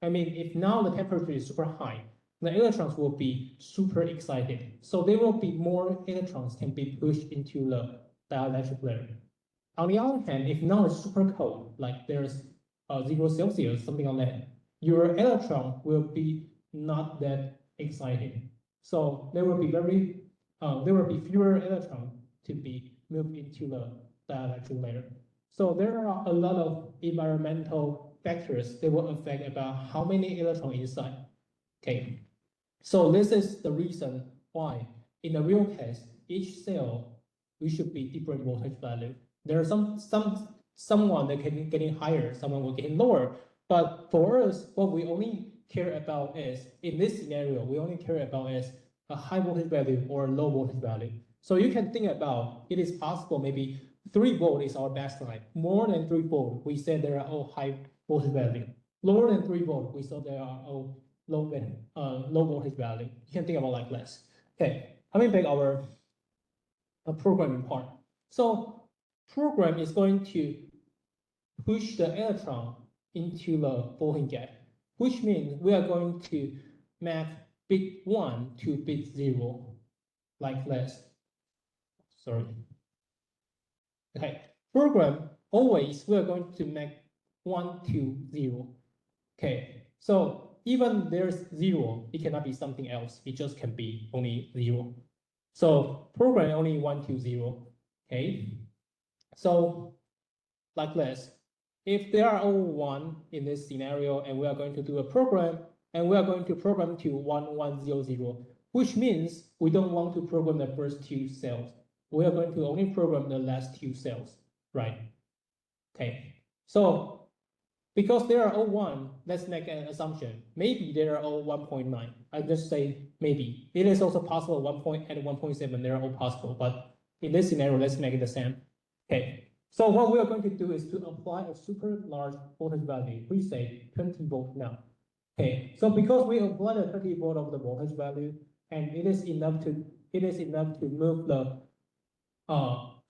I mean, if now the temperature is super high, the electrons will be super excited. So there will be more electrons can be pushed into the dielectric layer. On the other hand, if now it's super cold, like there's 0 Celsius, something like that, your electron will be not that excited. So there will be fewer electrons to be moved into the dielectric layer. So there are a lot of environmental factors that will affect about how many electrons inside. Okay, so this is the reason why in the real case, each cell we should be different voltage value. There are someone that can getting higher, someone will getting lower. But for us, what we only care about is in this scenario, we only care about is a high voltage value or a low voltage value. So you can think about it is possible maybe 3 volt is our baseline. More than 3 volt, we say there are all high voltage value. Lower than 3 volt, we saw there are all low voltage value. You can think about like this. Okay, coming back our programming part. So program is going to push the electron into the Fulling gap, which means we are going to make bit 1 to bit 0 like this. Sorry. Okay, program always we are going to make 1 to 0. Okay, so even there's 0, it cannot be something else. It just can be only 0. So program only 1 to 0. Okay, so like this. If there are all 1 in this scenario and we are going to do a program and we are going to program to 1, 1, 0, 0, which means we don't want to program the first 2 cells. We are going to only program the last 2 cells, right? Okay, so because they are all 1, let's make an assumption. Maybe they are all 1.9. I just say maybe. It is also possible 1.8 and 1.7, they are all possible. But in this scenario, let's make it the same. Okay, so what we are going to do is to apply a super large voltage value. We say 20 volt now. Okay, so because we apply the 20 volt of the voltage value, and it is enough to move the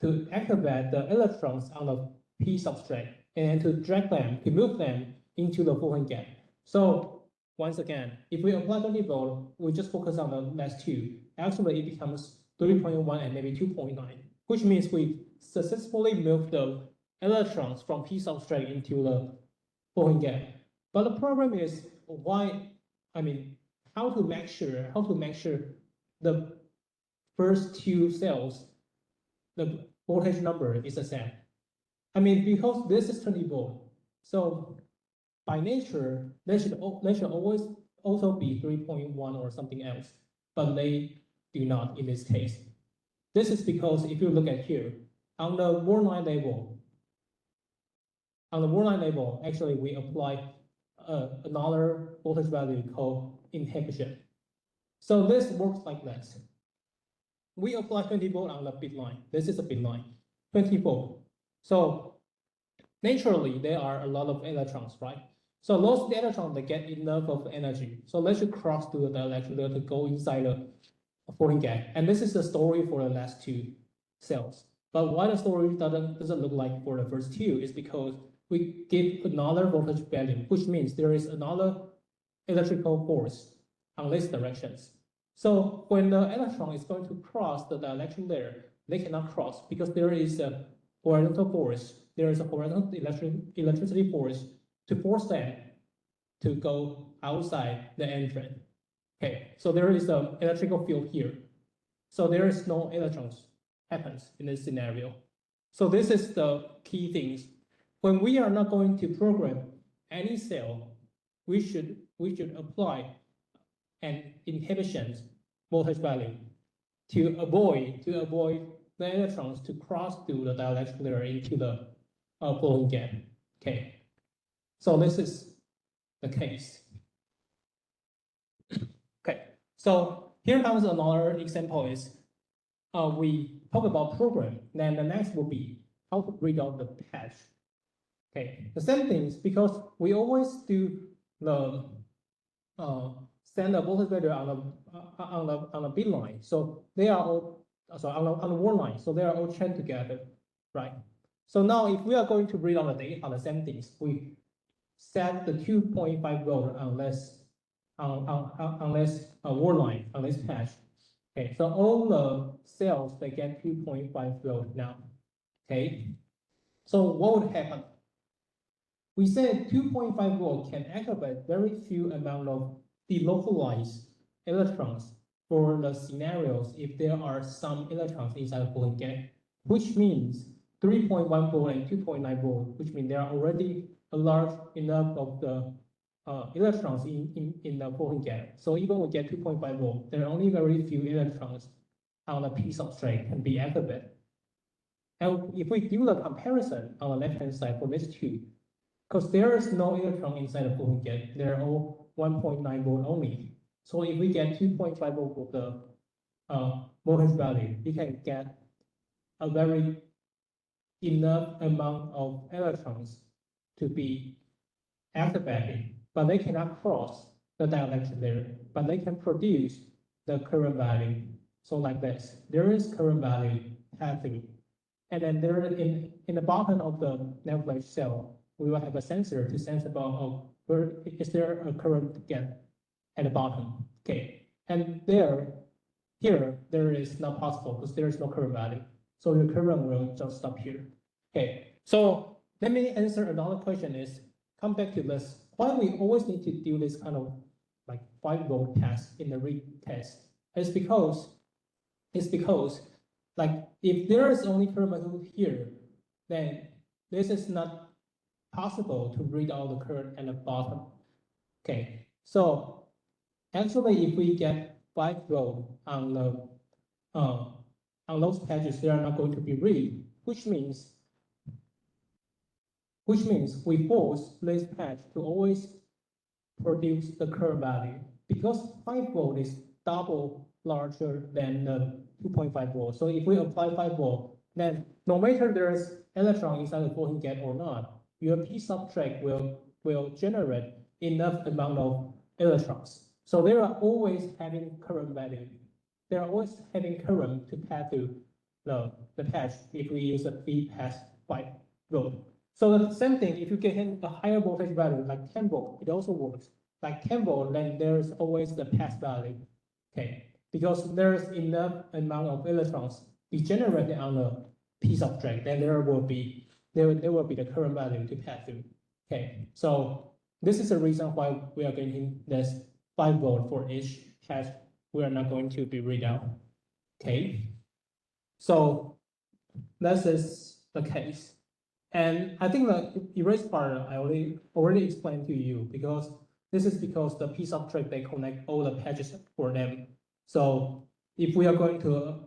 to activate the electrons on the p substrate and to drag them, to move them into the Fulton gap. So once again, if we apply 20 volt, we just focus on the last two. Actually, it becomes 3.1 and maybe 2.9, which means we successfully moved the electrons from p substrate into the Fulton gap. But the problem is how to make sure the first two cells, the voltage number is the same. Because this is 20 volt, so by nature, they should always also be 3.1 or something else, but they do not in this case. This is because if you look at here, on the warline label, actually we apply another voltage value called inhibition. So this works like this. We apply 20 volt on the bit line. This is a bit line, 20 volt. So naturally, there are a lot of electrons, right? So those electrons, they get enough of energy. So they should cross through the electrode to go inside the Fulton gap. And this is the story for the last two cells. But why the story doesn't look like for the first two is because we give another voltage value, which means there is another electrical force on these directions. So when the electron is going to cross the dielectric layer, they cannot cross because there is a horizontal force. There is a horizontal electricity force to force them to go outside the entrance. Okay, so there is an electrical field here. So there is no electrons happens in this scenario. So this is the key things. When we are not going to program any cell, we should apply an inhibition voltage value to avoid the electrons to cross through the dielectric layer into the Fulton gap. Okay, so this is the case. Okay, so here comes another example is we talk about program, then the next will be how to read out the patch. Okay, the same things because we always do the send a voltage value on the bit line. So they are all on the word line. So they are all chained together, right? So now if we are going to read on the data on the same things, we set the 2.5 volt on this word line on this patch. Okay, so all the cells they get 2.5 volt now. Okay, so what would happen? We said 2.5 volt can activate very few amount of delocalized electrons for the scenarios if there are some electrons inside the Fulton gap, which means 3.1 volt and 2.9 volt, which means there are already a large enough of the electrons in the Fulton gap. So even we get 2.5 volt, there are only very few electrons on the p substrate can be activated. And if we do the comparison on the left-hand side for these two, because there is no electron inside the Fulton gap, they're all 1.9 volt only. So if we get 2.5 volt for the voltage value, we can get a very enough amount of electrons to be activated, but they cannot cross the dielectric layer, but they can produce the current value. So like this, there is current value happening. And then there in the bottom of the NAND flash cell, we will have a sensor to sense about where is there a current gap at the bottom. Okay, and here there is not possible because there is no current value. So your current will just stop here. Okay, so let me answer another question is, come back to this. Why we always need to do this kind of like 5 volt test in the read test? It's because like if there is only current value here, then this is not possible to read all the current at the bottom. Okay, so actually if we get 5 volt on the on those patches, they are not going to be read, which means we force this patch to always produce the current value because 5 volt is double larger than the 2.5 volt. So if we apply 5 volt, then no matter there's electron inside the Fulton gap or not, your p substrate will generate enough amount of electrons. So they are always having current value. They are always having current to pass through the patch if we use a feed pass 5V. So the same thing, if you get a higher voltage value like 10V, it also works. Like 10V, then there's always the pass value. Okay, because there's enough amount of electrons be generated on a piece of track, then there will be the current value to pass through. Okay, so this is the reason why we are getting this 5V for each patch. We are not going to be read out. Okay, so this is the case. And I think the erase part I already explained to you, because this is because the piece of track, they connect all the patches for them. So if we are going to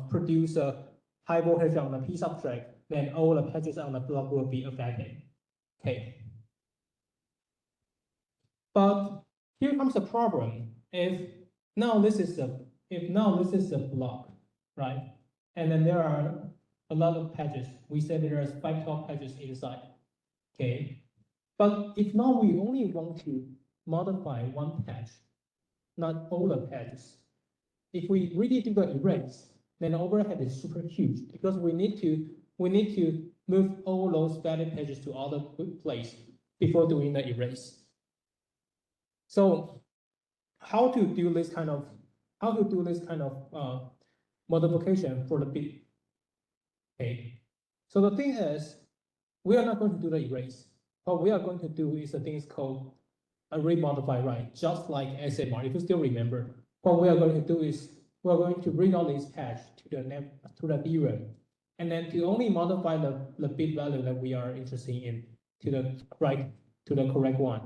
produce a high voltage on the piece of track, then all the patches on the block will be affected. Okay. But here comes the problem. If now this is a block, right? And then there are a lot of patches. We said there are 512 patches inside. Okay. But if now we only want to modify one patch, not all the patches. If we really do the erase, then the overhead is super huge, because we need to move all those valid patches to other place before doing the erase. So how to do this kind of modification for the bit? Okay. So the thing is, we are not going to do the erase. What we are going to do is a thing called a remodify write, just like SMR. If you still remember, what we are going to do is we are going to read all these patch to the DRAM, and then to only modify the bit value that we are interested in to the correct one,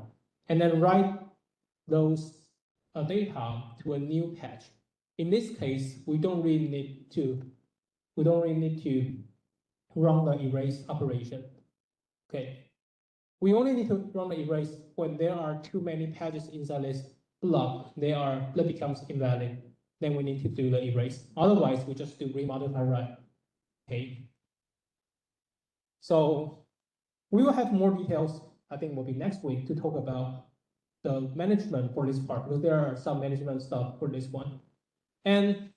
and then write those data to a new patch. In this case, we don't really need to run the erase operation. Okay. We only need to run the erase when there are too many patches inside this block. That becomes invalid. Then we need to do the erase. Otherwise, we just do remodify write. Okay. So we will have more details. I think will be next week to talk about the management for this part, because there are some management stuff for this one. And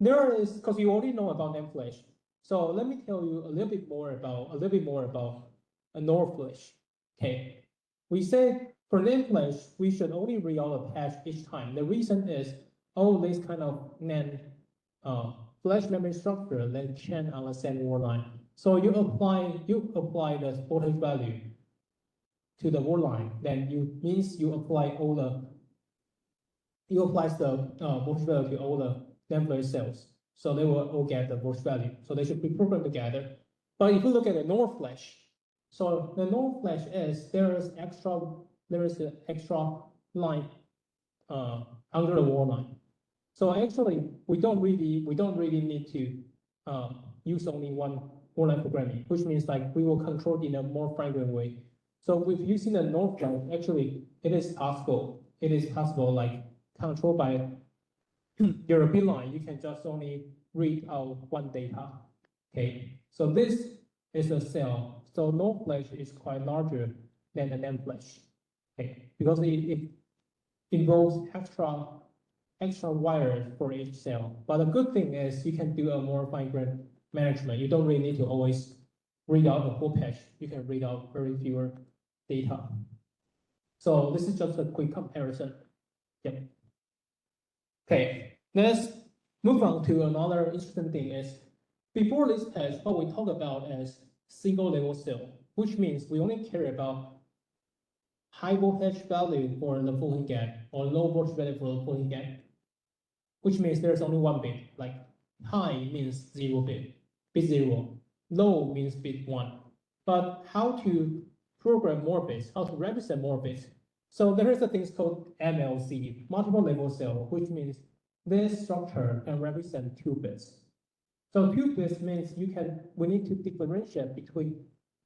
there is, because you already know about NAND flash. So let me tell you a little bit more about a NOR flash. Okay, we said for NAND flash we should only read out a patch each time. The reason is all this kind of NAND flash memory structure that chain on the same word line. So you apply the voltage value to the word line, then you apply the voltage value to all the NAND flash cells. So they will all get the voltage value. So they should be programmed together. But if you look at the NOR flash, so the NOR flash is there is an extra line under the word line. So actually we don't really need to use only one word line programming, which means like we will control it in a more fine-grained way. So with using the NOR flash, actually it is possible. Like controlled by your bit line, you can just only read out one data. Okay, so this is a cell. So NOR flash is quite larger than the NAND flash. Okay, because it involves extra wires for each cell. But the good thing is you can do a more fine-grained management. You don't really need to always read out the whole patch. You can read out very fewer data. So this is just a quick comparison. Yep. Okay, let's move on to another interesting thing is, before this patch, what we talk about is single level cell, which means we only care about high voltage value for the floating gap or low voltage value for the floating gap, which means there's only one bit. Like high means 0 bit 0, low means bit 1. But how to program more bits, how to represent more bits? So there is a thing called MLC, multiple level cell, which means this structure can represent 2 bits. So 2 bits means we need to differentiate between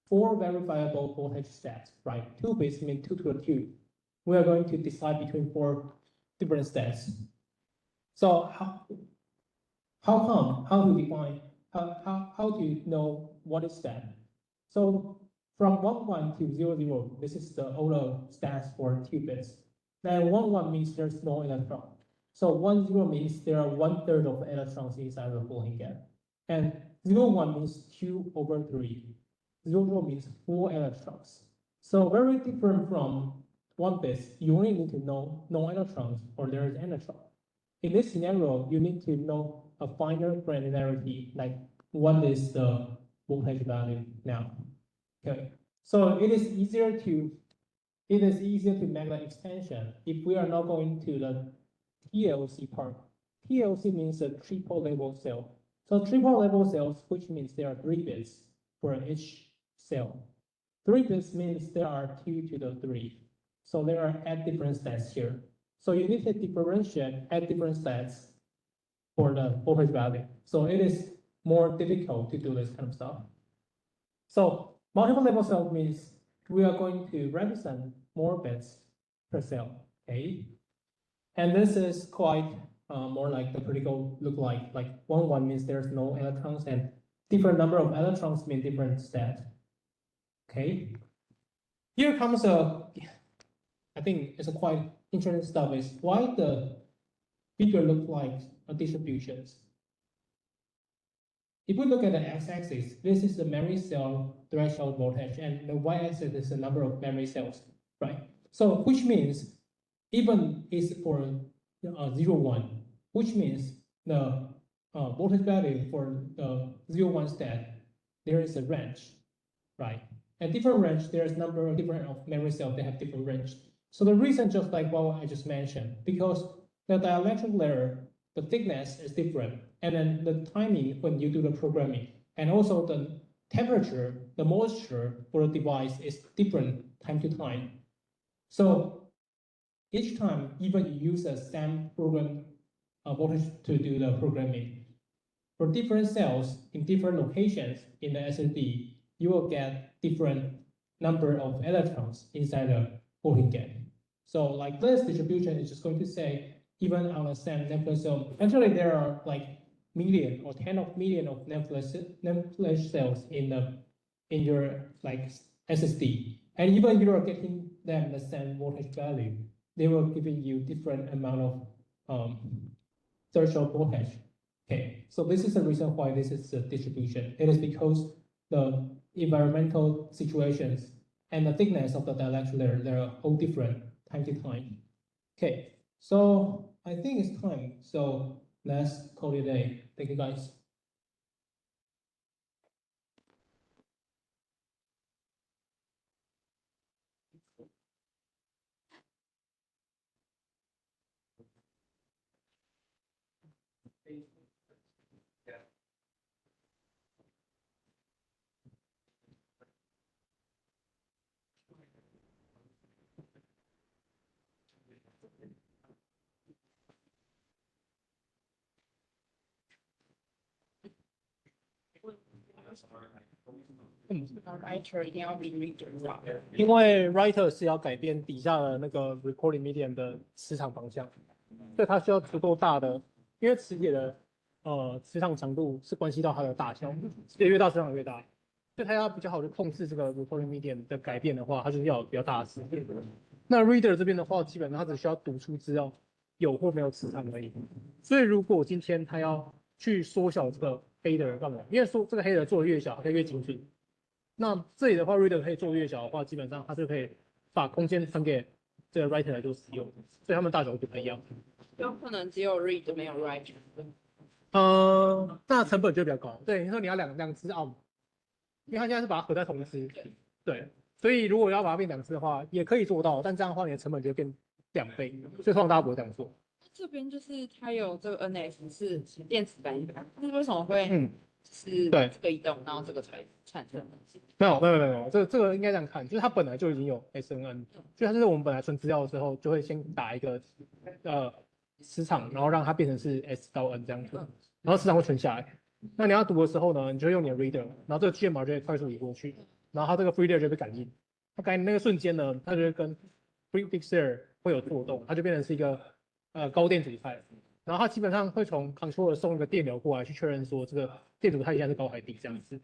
4 verifiable voltage steps, right? 2 bits mean 2 to the 2. We are going to decide between 4 different steps. So how do you know what is that? So from 11 to 00, this is the order stands for 2 bits. Then 11 means there's no electron. So 10 means there are 1/3 of electrons inside the Boolin gap. And 01 means 2/3. 00 means 4 electrons. So very different from 1 bits. You only need to know no electrons or there is an electron. In this scenario, you need to know a finer granularity, like what is the voltage value now. Okay, so it is easier to make the extension if we are now going to the TLC part. TLC means a triple label cell. So triple label cells, which means there are 3 bits for each cell. 3 bits means there are 2 to the 3. So there are at different sets here. So you need to differentiate at different sets for the voltage value. So it is more difficult to do this kind of stuff. So multiple label cell means we are going to represent more bits per cell, okay? And this is quite more like the critical look like 1 means there's no electrons and different number of electrons mean different stats. Okay. Here comes I think it's a quite interesting stuff is why the figure look like a distributions. If we look at the x-axis, this is the memory cell threshold voltage, and the y-axis is the number of memory cells, right? So which means even is for 01, which means the voltage value for the 01 stat, there is a range, right? And different range, there's number of different of memory cells that have different range. So the reason just like what I just mentioned, because the dielectric layer, the thickness is different, and then the timing when you do the programming, and also the temperature, the moisture for the device is different time to time. So each time, even you use the same program voltage to do the programming, for different cells in different locations in the SSD, you will get different number of electrons inside the Boolin gap. So like this distribution is just going to say, even on the same NAND flash cell, actually there are like million or 10 of million of NAND flash cells in your like SSD. And even you are getting them the same voltage value, they will giving you different amount of threshold voltage. Okay, so this is the reason why this is the distribution. It is because the environmental situations and the thickness of the dielectric layer, they are all different time to time. Okay, so I think it's time. So let's call it a day. Thank you guys. writer 一定要比 reader 早。因为 writer 是要改变底下的那个 recording medium 的磁场方向，所以它需要足够大的，因为磁铁的磁场强度是关系到它的大小，磁铁越大磁场越大，所以它要比较好的控制这个 recording medium 的改变的话，它就是要有比较大的磁铁。那 reader 这边的话，基本上它只需要读出资料有或没有磁场而已。所以如果今天它要去缩小这个 header 干嘛？因为说这个 header 做的越小，它可以越精准。那这里的话 ，reader 可以做越小的话，基本上它就可以把空间分给这个 writer 来做使用，所以它们大小就不一样。有可能只有 read 没有 write。那成本就比较高。对，你说你要两只 ARM，因为它现在是把它合在同一只。对，所以如果要把它变2只的话，也可以做到，但这样的话你的成本就会变2倍，所以通常大家不会这样做。这边就是它有这个 NF 是电子版本，那为什么会是这个移动，然后这个才产生？没有，这个应该这样看，就是它本来就已经有 SNN，所以它就是我们本来存资料的时候就会先打一个磁场，然后让它变成是 S 到 N 这样子，然后磁场会存下来。那你要读的时候呢，你就用你的 reader，然后这个键码就会快速移过去，然后它这个 reader 就会被感应，它感应那个瞬间呢，它就会跟 prefixer 会有作动，它就变成是一个高电阻态，然后它基本上会从 controller 送一个电流过来去确认说这个电阻态现在是高还低这样子，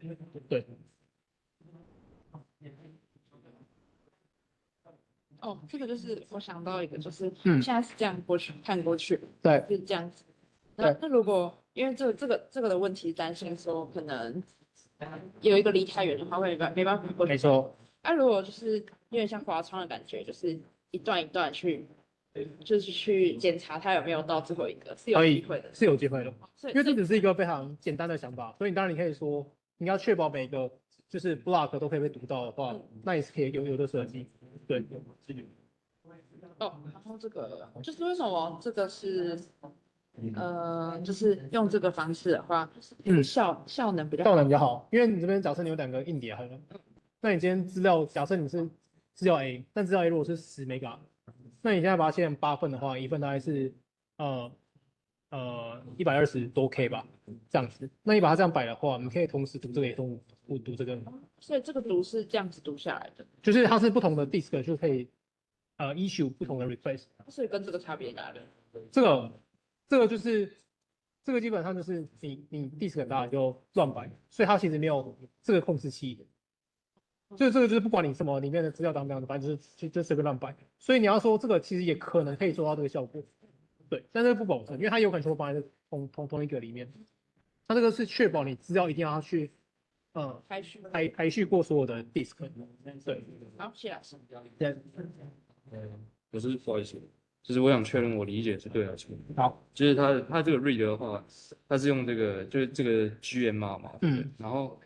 对。哦，这个就是我想到一个，就是嗯现在是这样过去看过去，对是这样子。对那如果因为这个的问题，担心说可能有一个离太远的话，会没办法过去。没错。那如果就是有点像划窗的感觉，就是一段一段去，就是去检查它有没有到最后一个，是有可以机会的。是有机会的，所以因为这只是一个非常简单的想法，所以当然你可以说你要确保每个就是 block 都可以被读到的话，那也是可以有的设计。对，哦，然后这个就是为什么这个是就是用这个方式的话，效能比较好。效能比较好，因为你这边假设你有2个硬碟，那你今天资料假设你是资料 A，但资料 A 如果是10 mega，那你现在把它切成8份的话，一份大概是120多 K 吧，这样子。那你把它这样摆的话，你可以同时读这个也读这个，所以这个读是这样子读下来的，就是它是不同的 disk 就可以issue 不同的 request。所以跟这个差别在哪里？这个就是这个基本上就是你 disk 很大你就乱摆，所以它其实没有这个控制器。所以这个就是不管你什么里面的资料当不当，反正就随便乱摆。所以你要说这个其实也可能可以做到这个效果，对，但是不保证，因为它有可能说放在同一个里面。它这个是确保你资料一定要去排序过所有的 disk。对，好，谢老师。对，可是不好意思，就是我想确认我理解是对还是错。好，就是它这个 read 的话，它是用这个就是这个 GMR 嘛，然后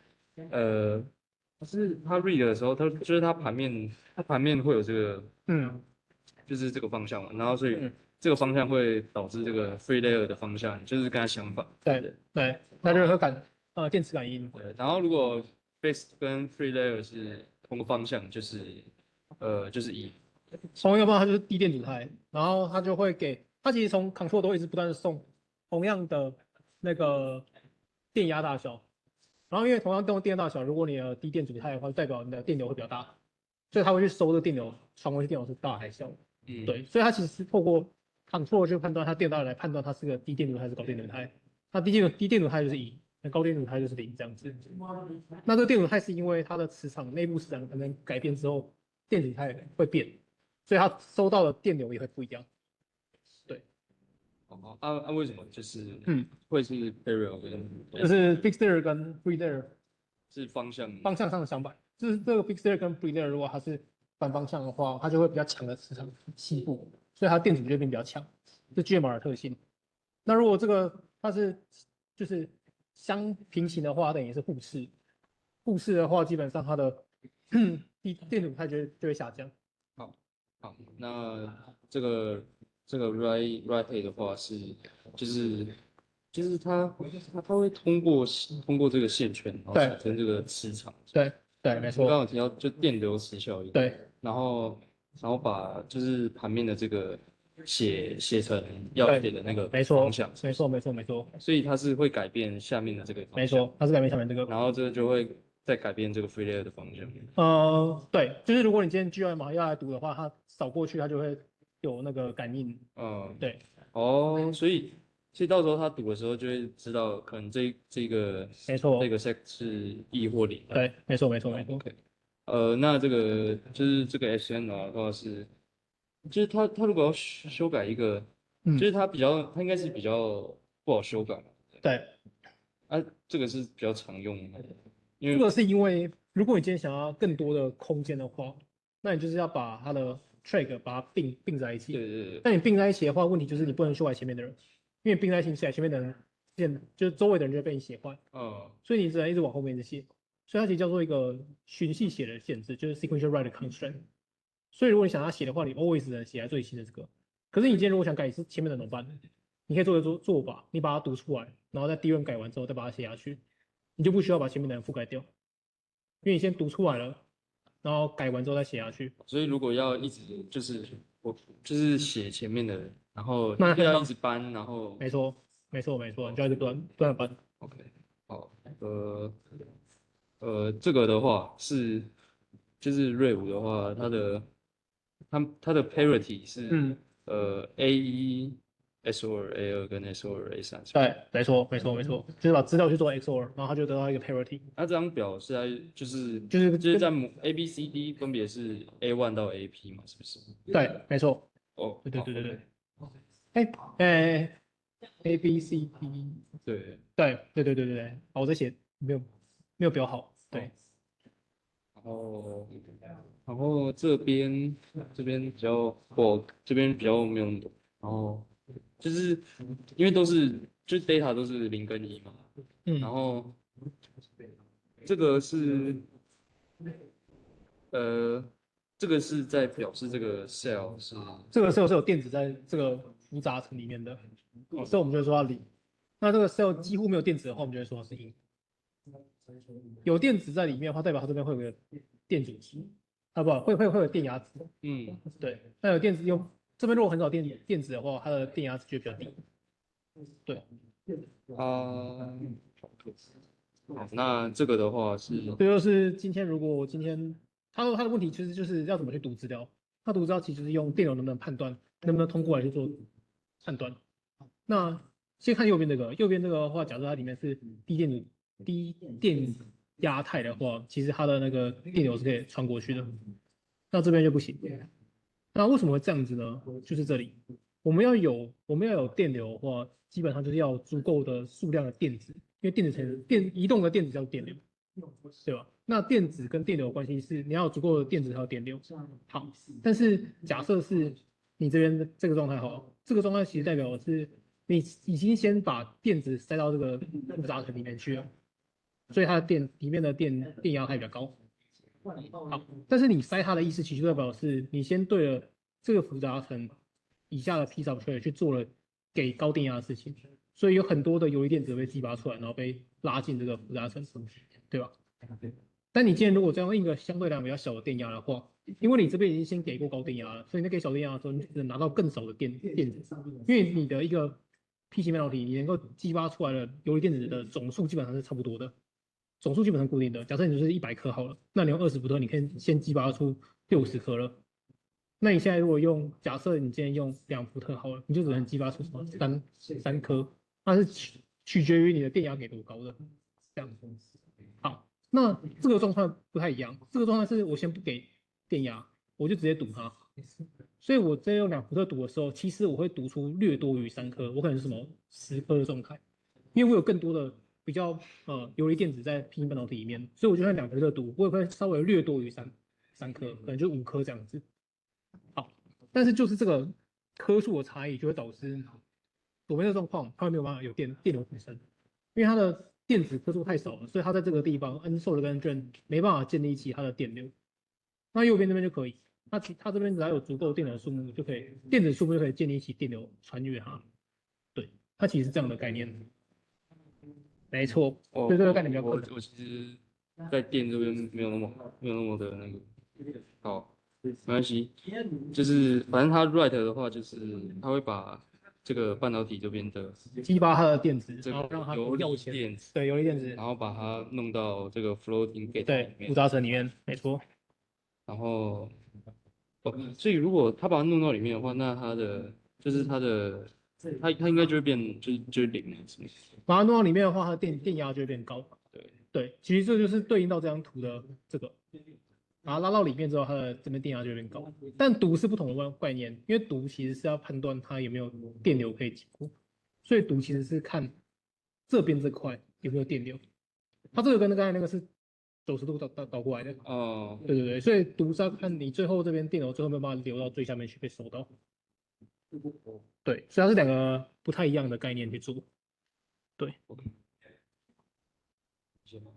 它 read 的时候，它盘面会有这个就是这个方向嘛，然后所以这个方向会导致这个 free layer 的方向就是跟它相反。对，那就是电磁感应。对，然后如果 base 跟 free layer 是同个方向，就是一。同一个方向它就是低电阻态，然后它就会给它其实从 control 都一直不断的送同样的那个电压大小，然后因为同样电压大小，如果你的低电阻态的话，代表你的电流会比较大，所以它会去收这个电流传过去电流是大还是小。对，所以它其实是透过 control 去判断它电导来判断它是个低电阻态还是高电阻态。那低电阻态就是1，那高电阻态就是0这样子。那这个电阻态是因为它的磁场内部磁场可能改变之后，电阻态会变。所以它收到的电流也会不一样。对，为什么就是会是 parallel 跟就是 fixed layer 跟 free layer 是方向上的相反，就是这个 fixed layer 跟 free layer 如果它是反方向的话，它就会比较强的磁场吸附，所以它电阻就会变比较强，是 GMR 的特性。那如果这个它是就是相平行的话，等于是互斥。互斥的话，基本上它的电阻态就会下降。好，那这个 right head 的话是就是它会通过这个线圈，然后产生这个磁场。对，没错。我刚刚有提到就电流磁效应。对，然后把就是盘面的这个写成要写的那个方向。没错。所以它是会改变下面的这个方向。没错，它是改变下面这个。然后这就会再改变这个 free layer 的方向。对，就是如果你今天 GMR 要来读的话，它扫过去它就会有那个感应。对。所以到时候他读的时候就会知道，可能这个没错，这个 sec 是1或0。对，没错。OK，那这个就是这个 SNR 的话是，就是他如果要修改一个，就是他应该是比较不好修改。对。这个是比较常用的，因为这个是因为如果你今天想要更多的空间的话，那你就是要把它的 track 把它并在一起。对。那你并在一起的话，问题就是你不能修改前面的人，因为并在一起写前面的人，就是周围的人就会被你写坏。所以你只能一直往后面一直写。所以它其实叫做一个循系写的限制，就是 sequential write constraint。所以如果你想要写的话，你 always 只能写在最新的这个。可是你今天如果想改是前面的怎么办？你可以做个做法，你把它读出来，然后在第一轮改完之后再把它写下去，你就不需要把前面的人覆盖掉，因为你先读出来了，然后改完之后再写下去。所以如果要一直就是写前面的人，然后要一直搬，然后没错，你就要一直不断的搬。OK， 好，这个的话就是瑞伍的话，它的 parity 是A1 XOR A2跟 XOR A3。对，没错，就是把资料去做 XOR，然后它就得到一个 parity。那这张表是在就是就是在A B C D 分别是 A1 到 AP 嘛，是不是？对，没错。哦，对。哎，A B C D。对。对。好，我在写没有标好。对。然后这边比较这边比较没有那么多，然后就是因为就是 data 都是0跟1嘛，然后这个是这个是在表示这个 cell 是这个 cell 是有电子在这个复杂层里面的，所以我们就会说它零。那这个 cell 几乎没有电子的话，我们就会说它是阴。有电子在里面的话，代表它这边会有个电阻值，会有电压值。对。那有电子这边如果很少电子的话，它的电压值就比较低。对。好，那这个的话是，这就是如果今天他的问题其实就是要怎么去读资料。他读资料其实是用电流能不能判断，能不能通过来去做判断。那先看右边这个，右边这个的话，假设它里面是低电压态的话，其实它的那个电流是可以穿过去的。那这边就不行。那为什么会这样子呢？就是这里，我们要有电流的话，基本上就是要足够的数量的电子，因为移动的电子叫电流，对吧？那电子跟电流的关系是你要有足够的电子才有电流。好，但是假设是你这边的这个状态好，这个状态其实代表的是你已经先把电子塞到这个复杂层里面去了，所以它的里面的电压还比较高。好，但是你塞它的意思，其实代表是你先对了这个复杂层以下的 P substrate 去做了给高电压的事情，所以有很多的游离电子被激发出来，然后被拉进这个复杂层，对吧？但你今天如果这样一个相对来讲比较小的电压的话，因为你这边已经先给过高电压了，所以你在给小电压的时候，你只能拿到更少的电子，因为你的一个 P 型半导体，你能够激发出来的游离电子的总数基本上是差不多的。总数基本上固定的。假设你就是100颗好了，那你用20伏特，你可以先激发出60颗了。那你现在如果假设你今天用2伏特好了，你就只能激发出什么三颗，那是取决于你的电压给多高的。这样。好，那这个状况不太一样。这个状态是我先不给电压，我就直接赌它。所以我在用2伏特赌的时候，其实我会赌出略多于3颗，我可能是什么10颗的状态，因为我有更多的比较游离电子在平行半导体里面，所以我就算2伏特赌，我也会稍微略多于三颗，可能就5颗这样子。好，但是就是这个颗数的差异就会导致左边的状况，它会没有办法有电流产生，因为它的电子颗数太少了，所以它在这个地方 N 受的跟 N 没办法建立起它的电流。那右边这边就可以，它这边只要有足够的电流数目就可以，电子数目就可以建立起电流穿越它。对，它其实是这样的概念。没错，所以这个概念比较困难。我其实，在电这边没有那么的那个好，没关系，就是反正它 write 的话，就是它会把这个半导体这边的激发它的电子，这个然后让它游离要钱。电子，对，游离电子，然后把它弄到这个 floating gate 对，里面，复杂层里面，没错。然后所以如果它把它弄到里面的话，那它应该就会变就是零了，是吗？把它弄到里面的话，它的电压就会变高。对对，其实这就是对应到这张图的这个，把它拉到里面之后，它的这边电压就会变高。但读是不同的概念，因为读其实是要判断它有没有电流可以经过，所以读其实是看这边这块有没有电流。它这个跟刚才那个是90度倒过来的。哦，对，所以读是要看你最后这边电流最后没有办法流到最下面去被收到。对，所以它是2个不太一样的概念去做。对。行吗？